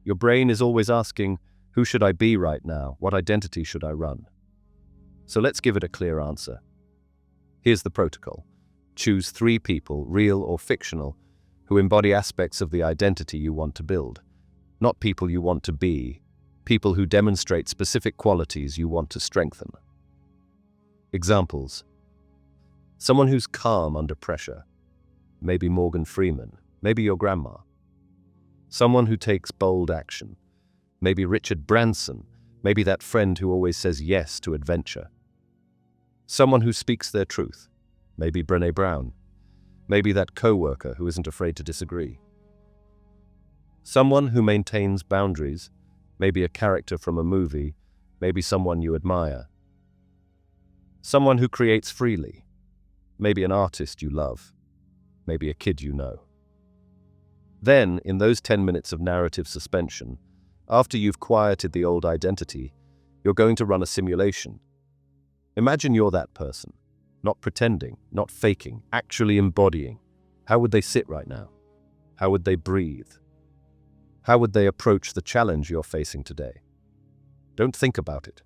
Your brain is always asking, who should I be right now? What identity should I run? So let's give it a clear answer. Here's the protocol. Choose 3 people, real or fictional, who embody aspects of the identity you want to build. Not people you want to be, people who demonstrate specific qualities you want to strengthen. Examples. Someone who's calm under pressure. Maybe Morgan Freeman, maybe your grandma. Someone who takes bold action. Maybe Richard Branson, maybe that friend who always says yes to adventure. Someone who speaks their truth. Maybe Brené Brown. Maybe that coworker who isn't afraid to disagree. Someone who maintains boundaries, maybe a character from a movie, maybe someone you admire. Someone who creates freely, maybe an artist you love, maybe a kid you know. Then, in those 10 minutes of narrative suspension, after you've quieted the old identity, you're going to run a simulation. Imagine you're that person, not pretending, not faking, actually embodying. How would they sit right now? How would they breathe? How would they approach the challenge you're facing today? Don't think about it.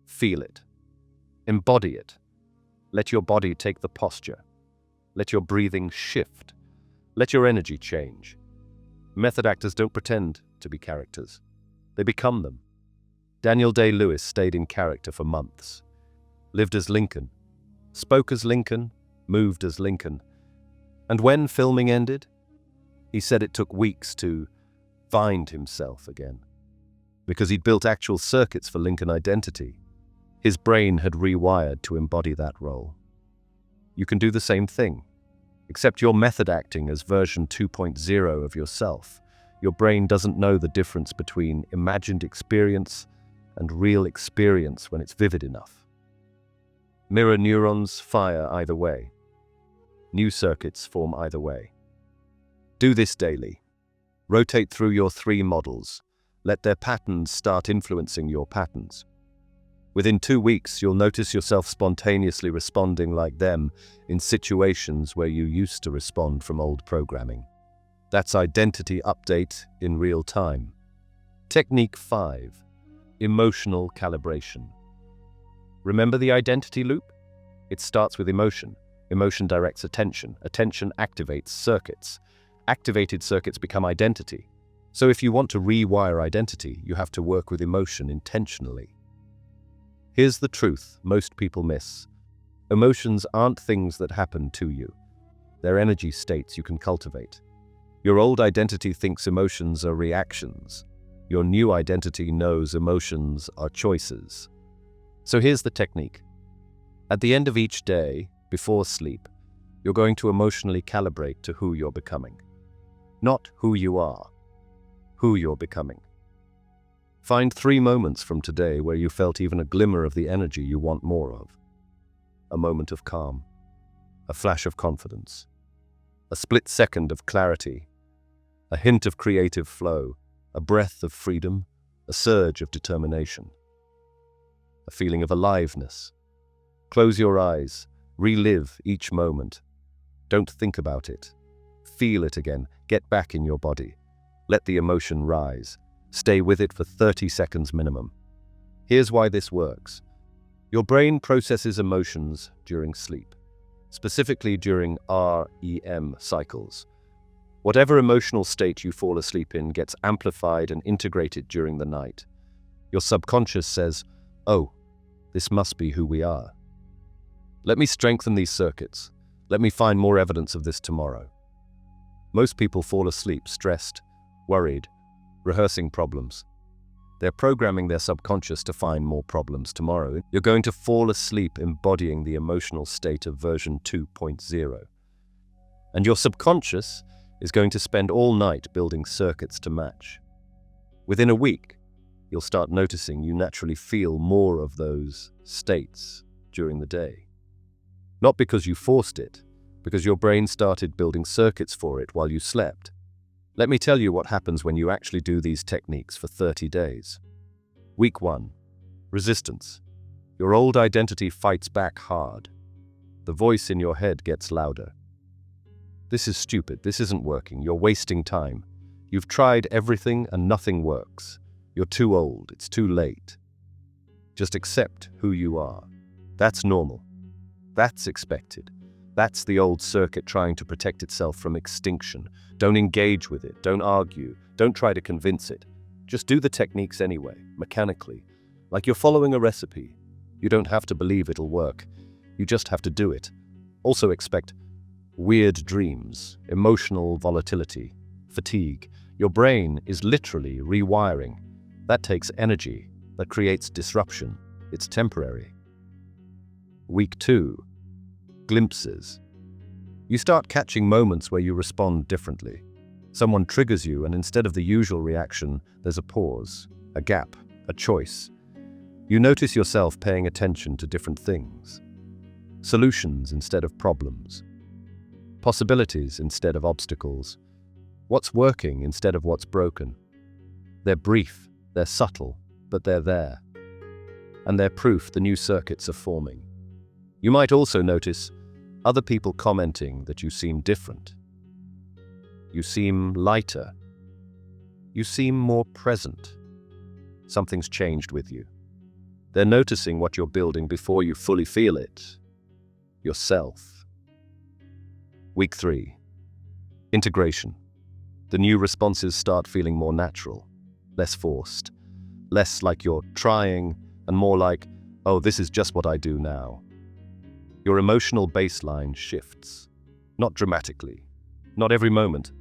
Feel it. Embody it. Let your body take the posture. Let your breathing shift. Let your energy change. Method actors don't pretend to be characters. They become them. Daniel Day-Lewis stayed in character for months. Lived as Lincoln. Spoke as Lincoln. Moved as Lincoln. And when filming ended, he said it took weeks to find himself again. Because he'd built actual circuits for Lincoln identity. His brain had rewired to embody that role. You can do the same thing, except you're method acting as version 2.0 of yourself. Your brain doesn't know the difference between imagined experience and real experience when it's vivid enough. Mirror neurons fire either way. New circuits form either way. Do this daily. Rotate through your 3 models. Let their patterns start influencing your patterns. Within 2 weeks, you'll notice yourself spontaneously responding like them in situations where you used to respond from old programming. That's identity update in real time. Technique 5. Emotional calibration. Remember the identity loop? It starts with emotion. Emotion directs attention. Attention activates circuits. Activated circuits become identity. So if you want to rewire identity, you have to work with emotion intentionally. Here's the truth most people miss. Emotions aren't things that happen to you. They're energy states you can cultivate. Your old identity thinks emotions are reactions. Your new identity knows emotions are choices. So here's the technique. At the end of each day, before sleep, you're going to emotionally calibrate to who you're becoming. Not who you are, who you're becoming. Find 3 moments from today where you felt even a glimmer of the energy you want more of. A moment of calm, a flash of confidence, a split second of clarity, a hint of creative flow, a breath of freedom, a surge of determination, a feeling of aliveness. Close your eyes, relive each moment. Don't think about it. Feel it again, get back in your body. Let the emotion rise. Stay with it for 30 seconds minimum. Here's why this works. Your brain processes emotions during sleep, specifically during REM cycles. Whatever emotional state you fall asleep in gets amplified and integrated during the night. Your subconscious says, "Oh, this must be who we are. Let me strengthen these circuits. Let me find more evidence of this tomorrow." Most people fall asleep stressed, worried, rehearsing problems. They're programming their subconscious to find more problems tomorrow. You're going to fall asleep embodying the emotional state of version 2.0. And your subconscious is going to spend all night building circuits to match. Within a week, you'll start noticing you naturally feel more of those states during the day. Not because you forced it, because your brain started building circuits for it while you slept. Let me tell you what happens when you actually do these techniques for 30 days. Week 1. Resistance. Your old identity fights back hard. The voice in your head gets louder. "This is stupid, this isn't working, you're wasting time. You've tried everything and nothing works. You're too old, it's too late. Just accept who you are." That's normal. That's expected. That's the old circuit trying to protect itself from extinction. Don't engage with it, don't argue, don't try to convince it. Just do the techniques anyway, mechanically, like you're following a recipe. You don't have to believe it'll work. You just have to do it. Also expect weird dreams, emotional volatility, fatigue. Your brain is literally rewiring. That takes energy, that creates disruption. It's temporary. Week 2. Glimpses. You start catching moments where you respond differently. Someone triggers you, and instead of the usual reaction, there's a pause, a gap, a choice. You notice yourself paying attention to different things. Solutions instead of problems. Possibilities instead of obstacles. What's working instead of what's broken. They're brief, they're subtle, but they're there. And they're proof the new circuits are forming. You might also notice other people commenting that you seem different. You seem lighter. You seem more present. Something's changed with you. They're noticing what you're building before you fully feel it. Yourself. Week 3. Integration. The new responses start feeling more natural, less forced, less like you're trying, and more like, "Oh, this is just what I do now." Your emotional baseline shifts. Not dramatically, not every moment.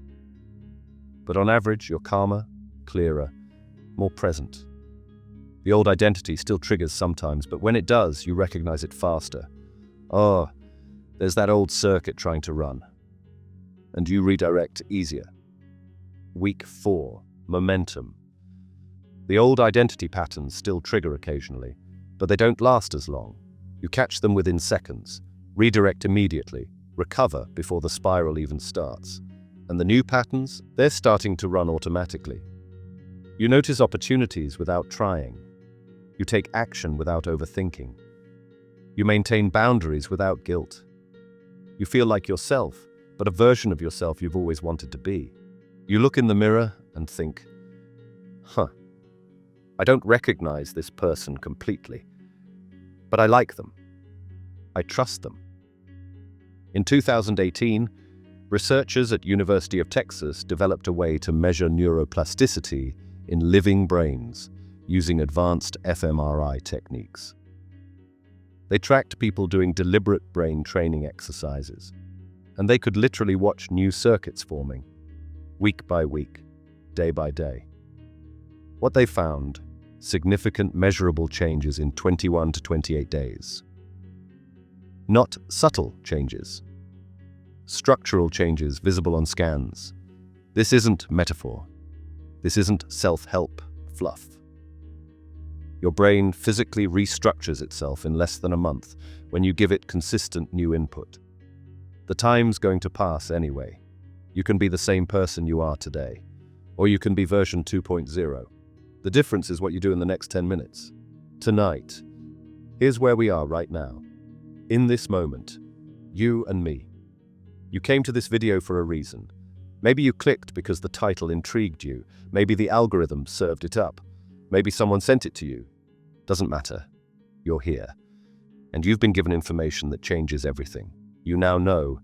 But on average, you're calmer, clearer, more present. The old identity still triggers sometimes, but when it does, you recognize it faster. Oh, there's that old circuit trying to run. And you redirect easier. Week 4. Momentum. The old identity patterns still trigger occasionally, but they don't last as long. You catch them within seconds, redirect immediately, recover before the spiral even starts. And the new patterns, they're starting to run automatically. You notice opportunities without trying. You take action without overthinking. You maintain boundaries without guilt. You feel like yourself, but a version of yourself you've always wanted to be. You look in the mirror and think, I don't recognize this person completely. But I like them. I trust them. In 2018, researchers at University of Texas developed a way to measure neuroplasticity in living brains using advanced fMRI techniques. They tracked people doing deliberate brain training exercises, and they could literally watch new circuits forming, week by week, day by day. What they found: significant measurable changes in 21 to 28 days. Not subtle changes. Structural changes visible on scans. This isn't metaphor. This isn't self-help fluff. Your brain physically restructures itself in less than a month when you give it consistent new input. The time's going to pass anyway. You can be the same person you are today, or you can be version 2.0. The difference is what you do in the next 10 minutes. Tonight, here's where we are right now. In this moment, you and me. You came to this video for a reason. Maybe you clicked because the title intrigued you. Maybe the algorithm served it up. Maybe someone sent it to you. Doesn't matter. You're here. And you've been given information that changes everything. You now know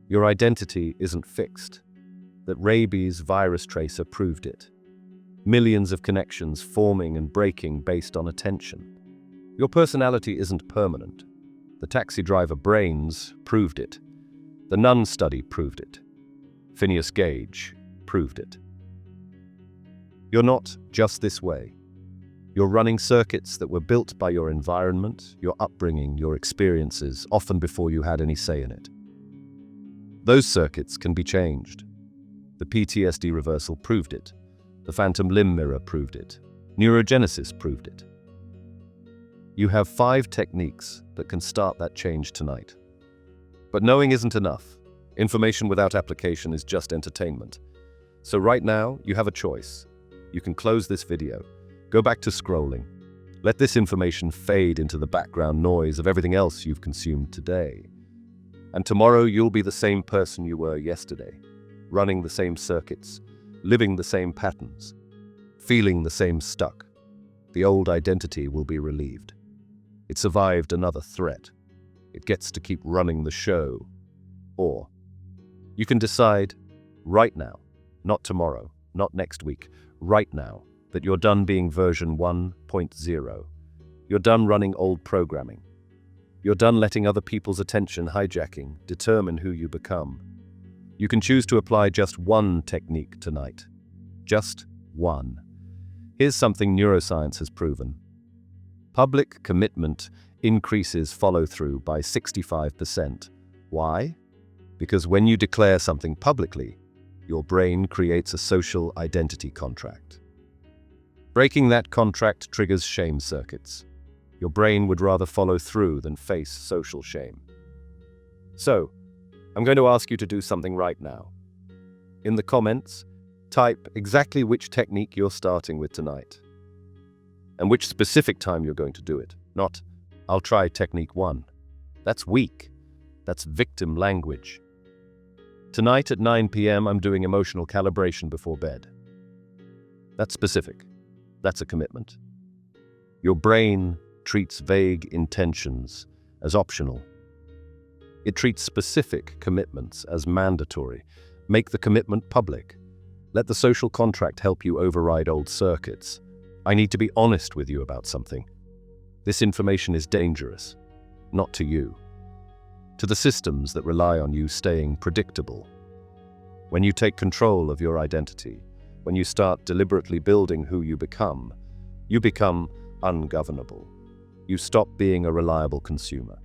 your identity isn't fixed. That rabies virus tracer proved it. Millions of connections forming and breaking based on attention. Your personality isn't permanent. The taxi driver brains proved it. The nun study proved it. Phineas Gage proved it. You're not just this way. You're running circuits that were built by your environment, your upbringing, your experiences, often before you had any say in it. Those circuits can be changed. The PTSD reversal proved it. The phantom limb mirror proved it. Neurogenesis proved it. You have 5 techniques that can start that change tonight. But knowing isn't enough. Information without application is just entertainment. So right now, you have a choice. You can close this video, go back to scrolling, let this information fade into the background noise of everything else you've consumed today. And tomorrow you'll be the same person you were yesterday, running the same circuits, living the same patterns, feeling the same stuck. The old identity will be relieved. It survived another threat. It gets to keep running the show. Or you can decide right now, not tomorrow, not next week, right now, that you're done being version 1.0. You're done running old programming. You're done letting other people's attention hijacking determine who you become. You can choose to apply just one technique tonight. Just one. Here's something neuroscience has proven. Public commitment increases follow-through by 65%. Why? Because when you declare something publicly, your brain creates a social identity contract. Breaking that contract triggers shame circuits. Your brain would rather follow through than face social shame. So, I'm going to ask you to do something right now. In the comments, type exactly which technique you're starting with tonight, and which specific time you're going to do it. Not, I'll try technique 1. That's weak. That's victim language. Tonight at 9 p.m. I'm doing emotional calibration before bed. That's specific. That's a commitment. Your brain treats vague intentions as optional. It treats specific commitments as mandatory. Make the commitment public. Let the social contract help you override old circuits. I need to be honest with you about something. This information is dangerous, not to you. To the systems that rely on you staying predictable. When you take control of your identity, when you start deliberately building who you become ungovernable. You stop being a reliable consumer.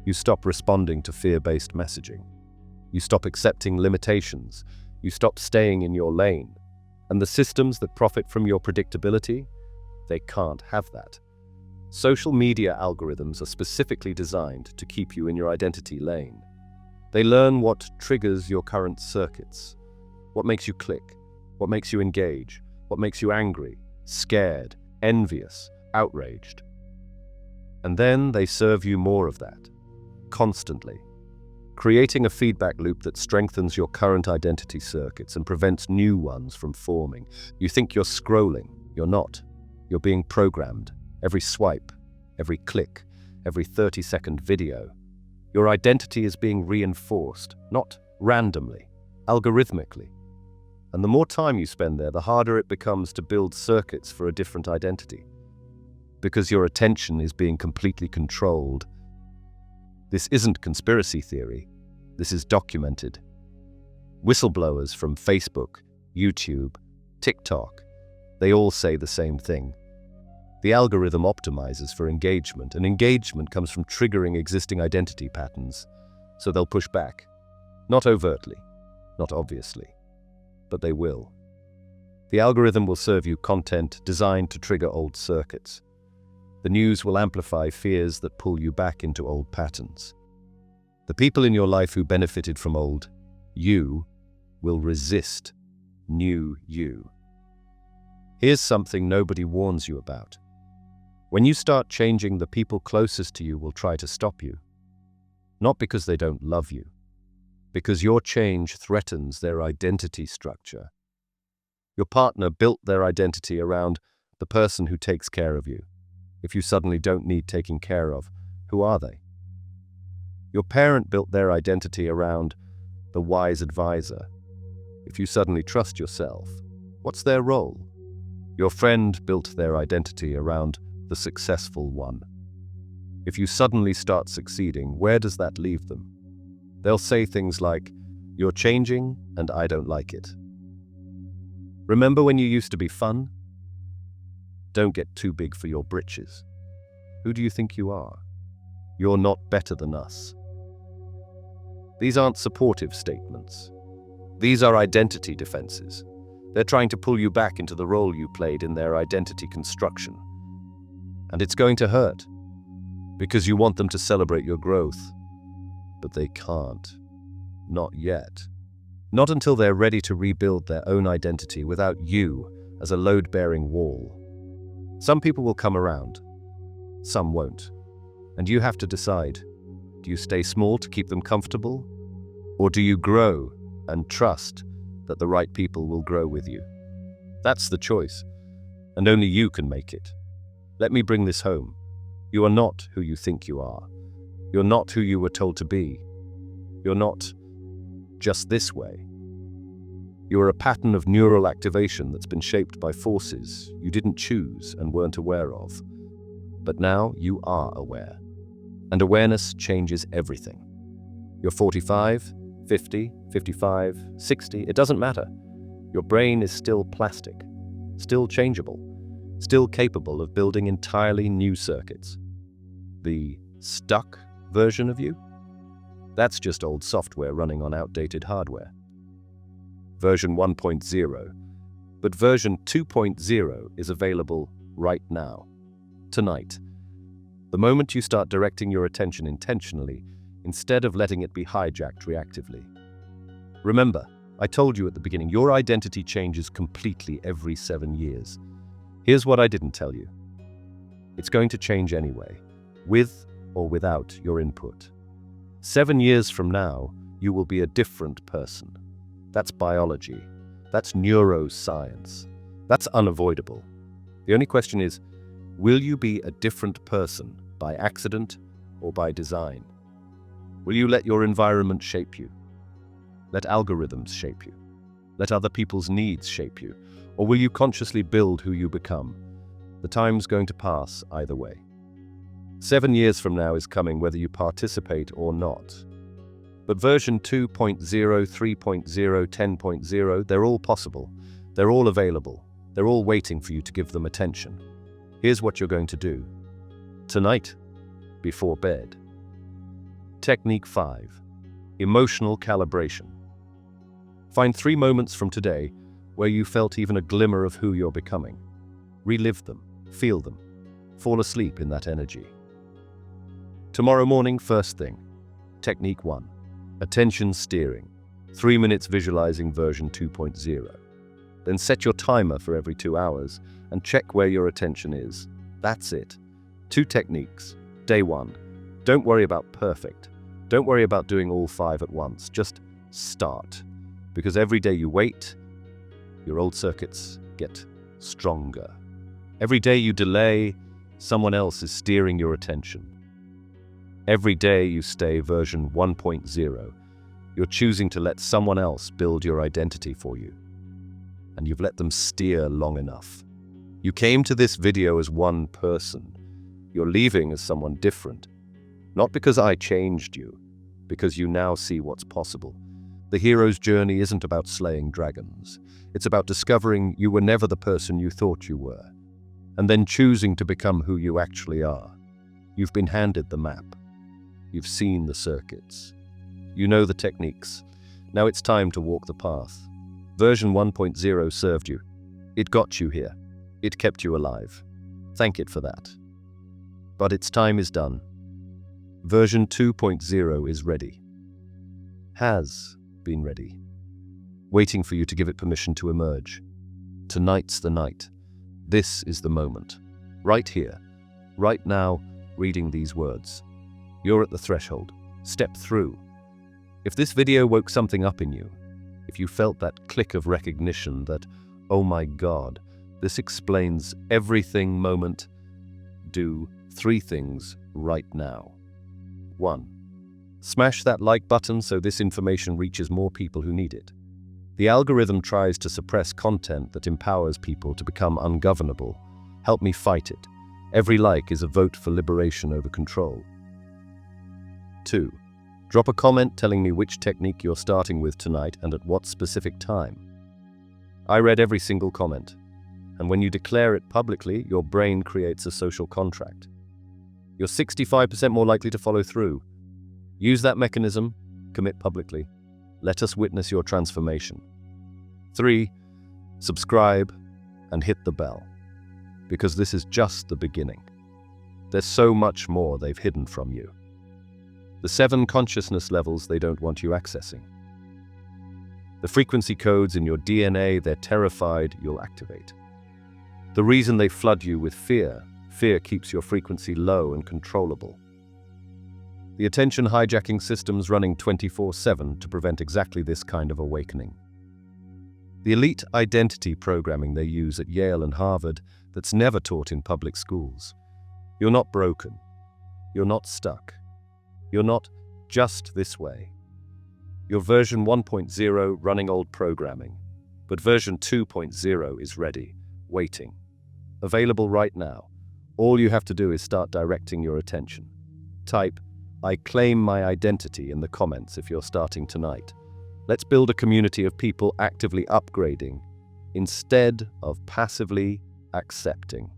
You stop responding to fear-based messaging. You stop accepting limitations. You stop staying in your lane. And the systems that profit from your predictability, they can't have that. Social media algorithms are specifically designed to keep you in your identity lane. They learn what triggers your current circuits, what makes you click, what makes you engage, what makes you angry, scared, envious, outraged. And then they serve you more of that, constantly, creating a feedback loop that strengthens your current identity circuits and prevents new ones from forming. You think you're scrolling, you're not. You're being programmed. Every swipe, every click, every 30-second video. Your identity is being reinforced, not randomly, algorithmically. And the more time you spend there, the harder it becomes to build circuits for a different identity. Because your attention is being completely controlled. This isn't conspiracy theory. This is documented. Whistleblowers from Facebook, YouTube, TikTok, they all say the same thing. The algorithm optimizes for engagement, and engagement comes from triggering existing identity patterns. So they'll push back. Not overtly, not obviously, but they will. The algorithm will serve you content designed to trigger old circuits. The news will amplify fears that pull you back into old patterns. The people in your life who benefited from old you will resist new you. Here's something nobody warns you about. When you start changing, the people closest to you will try to stop you. Not because they don't love you, because your change threatens their identity structure. Your partner built their identity around the person who takes care of you. If you suddenly don't need taking care of, who are they? Your parent built their identity around the wise advisor. If you suddenly trust yourself, what's their role? Your friend built their identity around the successful one. If you suddenly start succeeding, where does that leave them? They'll say things like, "You're changing and I don't like it." Remember when you used to be fun? Don't get too big for your britches. Who do you think you are? You're not better than us. These aren't supportive statements. These are identity defenses. They're trying to pull you back into the role you played in their identity construction. And it's going to hurt, because you want them to celebrate your growth. But they can't. Not yet. Not until they're ready to rebuild their own identity without you as a load-bearing wall. Some people will come around. Some won't. And you have to decide, do you stay small to keep them comfortable? Or do you grow and trust that the right people will grow with you? That's the choice, and only you can make it. Let me bring this home. You are not who you think you are. You're not who you were told to be. You're not just this way. You are a pattern of neural activation that's been shaped by forces you didn't choose and weren't aware of. But now you are aware. And awareness changes everything. You're 45, 50, 55, 60, it doesn't matter. Your brain is still plastic, still changeable, still capable of building entirely new circuits. The stuck version of you? That's just old software running on outdated hardware. Version 1.0. But version 2.0 is available right now, tonight. The moment you start directing your attention intentionally, instead of letting it be hijacked reactively. Remember, I told you at the beginning, your identity changes completely every 7 years. Here's what I didn't tell you. It's going to change anyway, with or without your input. 7 years from now, you will be a different person. That's biology. That's neuroscience. That's unavoidable. The only question is, will you be a different person by accident or by design? Will you let your environment shape you? Let algorithms shape you? Let other people's needs shape you? Or will you consciously build who you become? The time's going to pass either way. 7 years from now is coming whether you participate or not. But version 2.0, 3.0, 10.0, they're all possible. They're all available. They're all waiting for you to give them attention. Here's what you're going to do. Tonight, before bed. Technique 5. Emotional calibration. Find 3 moments from today where you felt even a glimmer of who you're becoming. Relive them, feel them, fall asleep in that energy. Tomorrow morning, first thing. Technique 1. Attention steering. 3 minutes visualizing version 2.0. Then set your timer for every 2 hours and check where your attention is. That's it. 2 techniques. Day 1. Don't worry about perfect. Don't worry about doing all 5 at once. Just start. Because every day you wait, your old circuits get stronger. Every day you delay, someone else is steering your attention. Every day you stay version 1.0, you're choosing to let someone else build your identity for you. And you've let them steer long enough. You came to this video as one person. You're leaving as someone different. Not because I changed you, because you now see what's possible. The hero's journey isn't about slaying dragons. It's about discovering you were never the person you thought you were, and then choosing to become who you actually are. You've been handed the map. You've seen the circuits. You know the techniques. Now it's time to walk the path. Version 1.0 served you. It got you here. It kept you alive. Thank it for that. But its time is done. Version 2.0 is ready. Has been ready. Waiting for you to give it permission to emerge. Tonight's the night. This is the moment. Right here, right now, reading these words. You're at the threshold. Step through. If this video woke something up in you, if you felt that click of recognition that, oh my God, this explains everything moment, do 3 things right now. 1. Smash that like button so this information reaches more people who need it. The algorithm tries to suppress content that empowers people to become ungovernable. Help me fight it. Every like is a vote for liberation over control. 2. Drop a comment telling me which technique you're starting with tonight and at what specific time. I read every single comment, and when you declare it publicly, your brain creates a social contract. You're 65% more likely to follow through. Use that mechanism, commit publicly. Let us witness your transformation. 3. Subscribe and hit the bell, because this is just the beginning. There's so much more they've hidden from you. The 7 consciousness levels they don't want you accessing. The frequency codes in your DNA they're terrified you'll activate. The reason they flood you with fear keeps your frequency low and controllable. The attention hijacking systems running 24/7 to prevent exactly this kind of awakening. The elite identity programming they use at Yale and Harvard that's never taught in public schools. You're not broken. You're not stuck. You're not just this way. You're version 1.0 running old programming, but version 2.0 is ready, waiting. Available right now. All you have to do is start directing your attention. Type, "I claim my identity" in the comments if you're starting tonight. Let's build a community of people actively upgrading instead of passively accepting.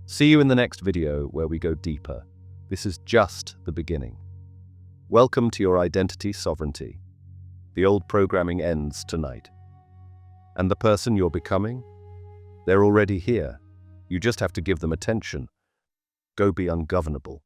See you in the next video where we go deeper. This is just the beginning. Welcome to your identity sovereignty. The old programming ends tonight. And the person you're becoming? They're already here. You just have to give them attention. Go be ungovernable.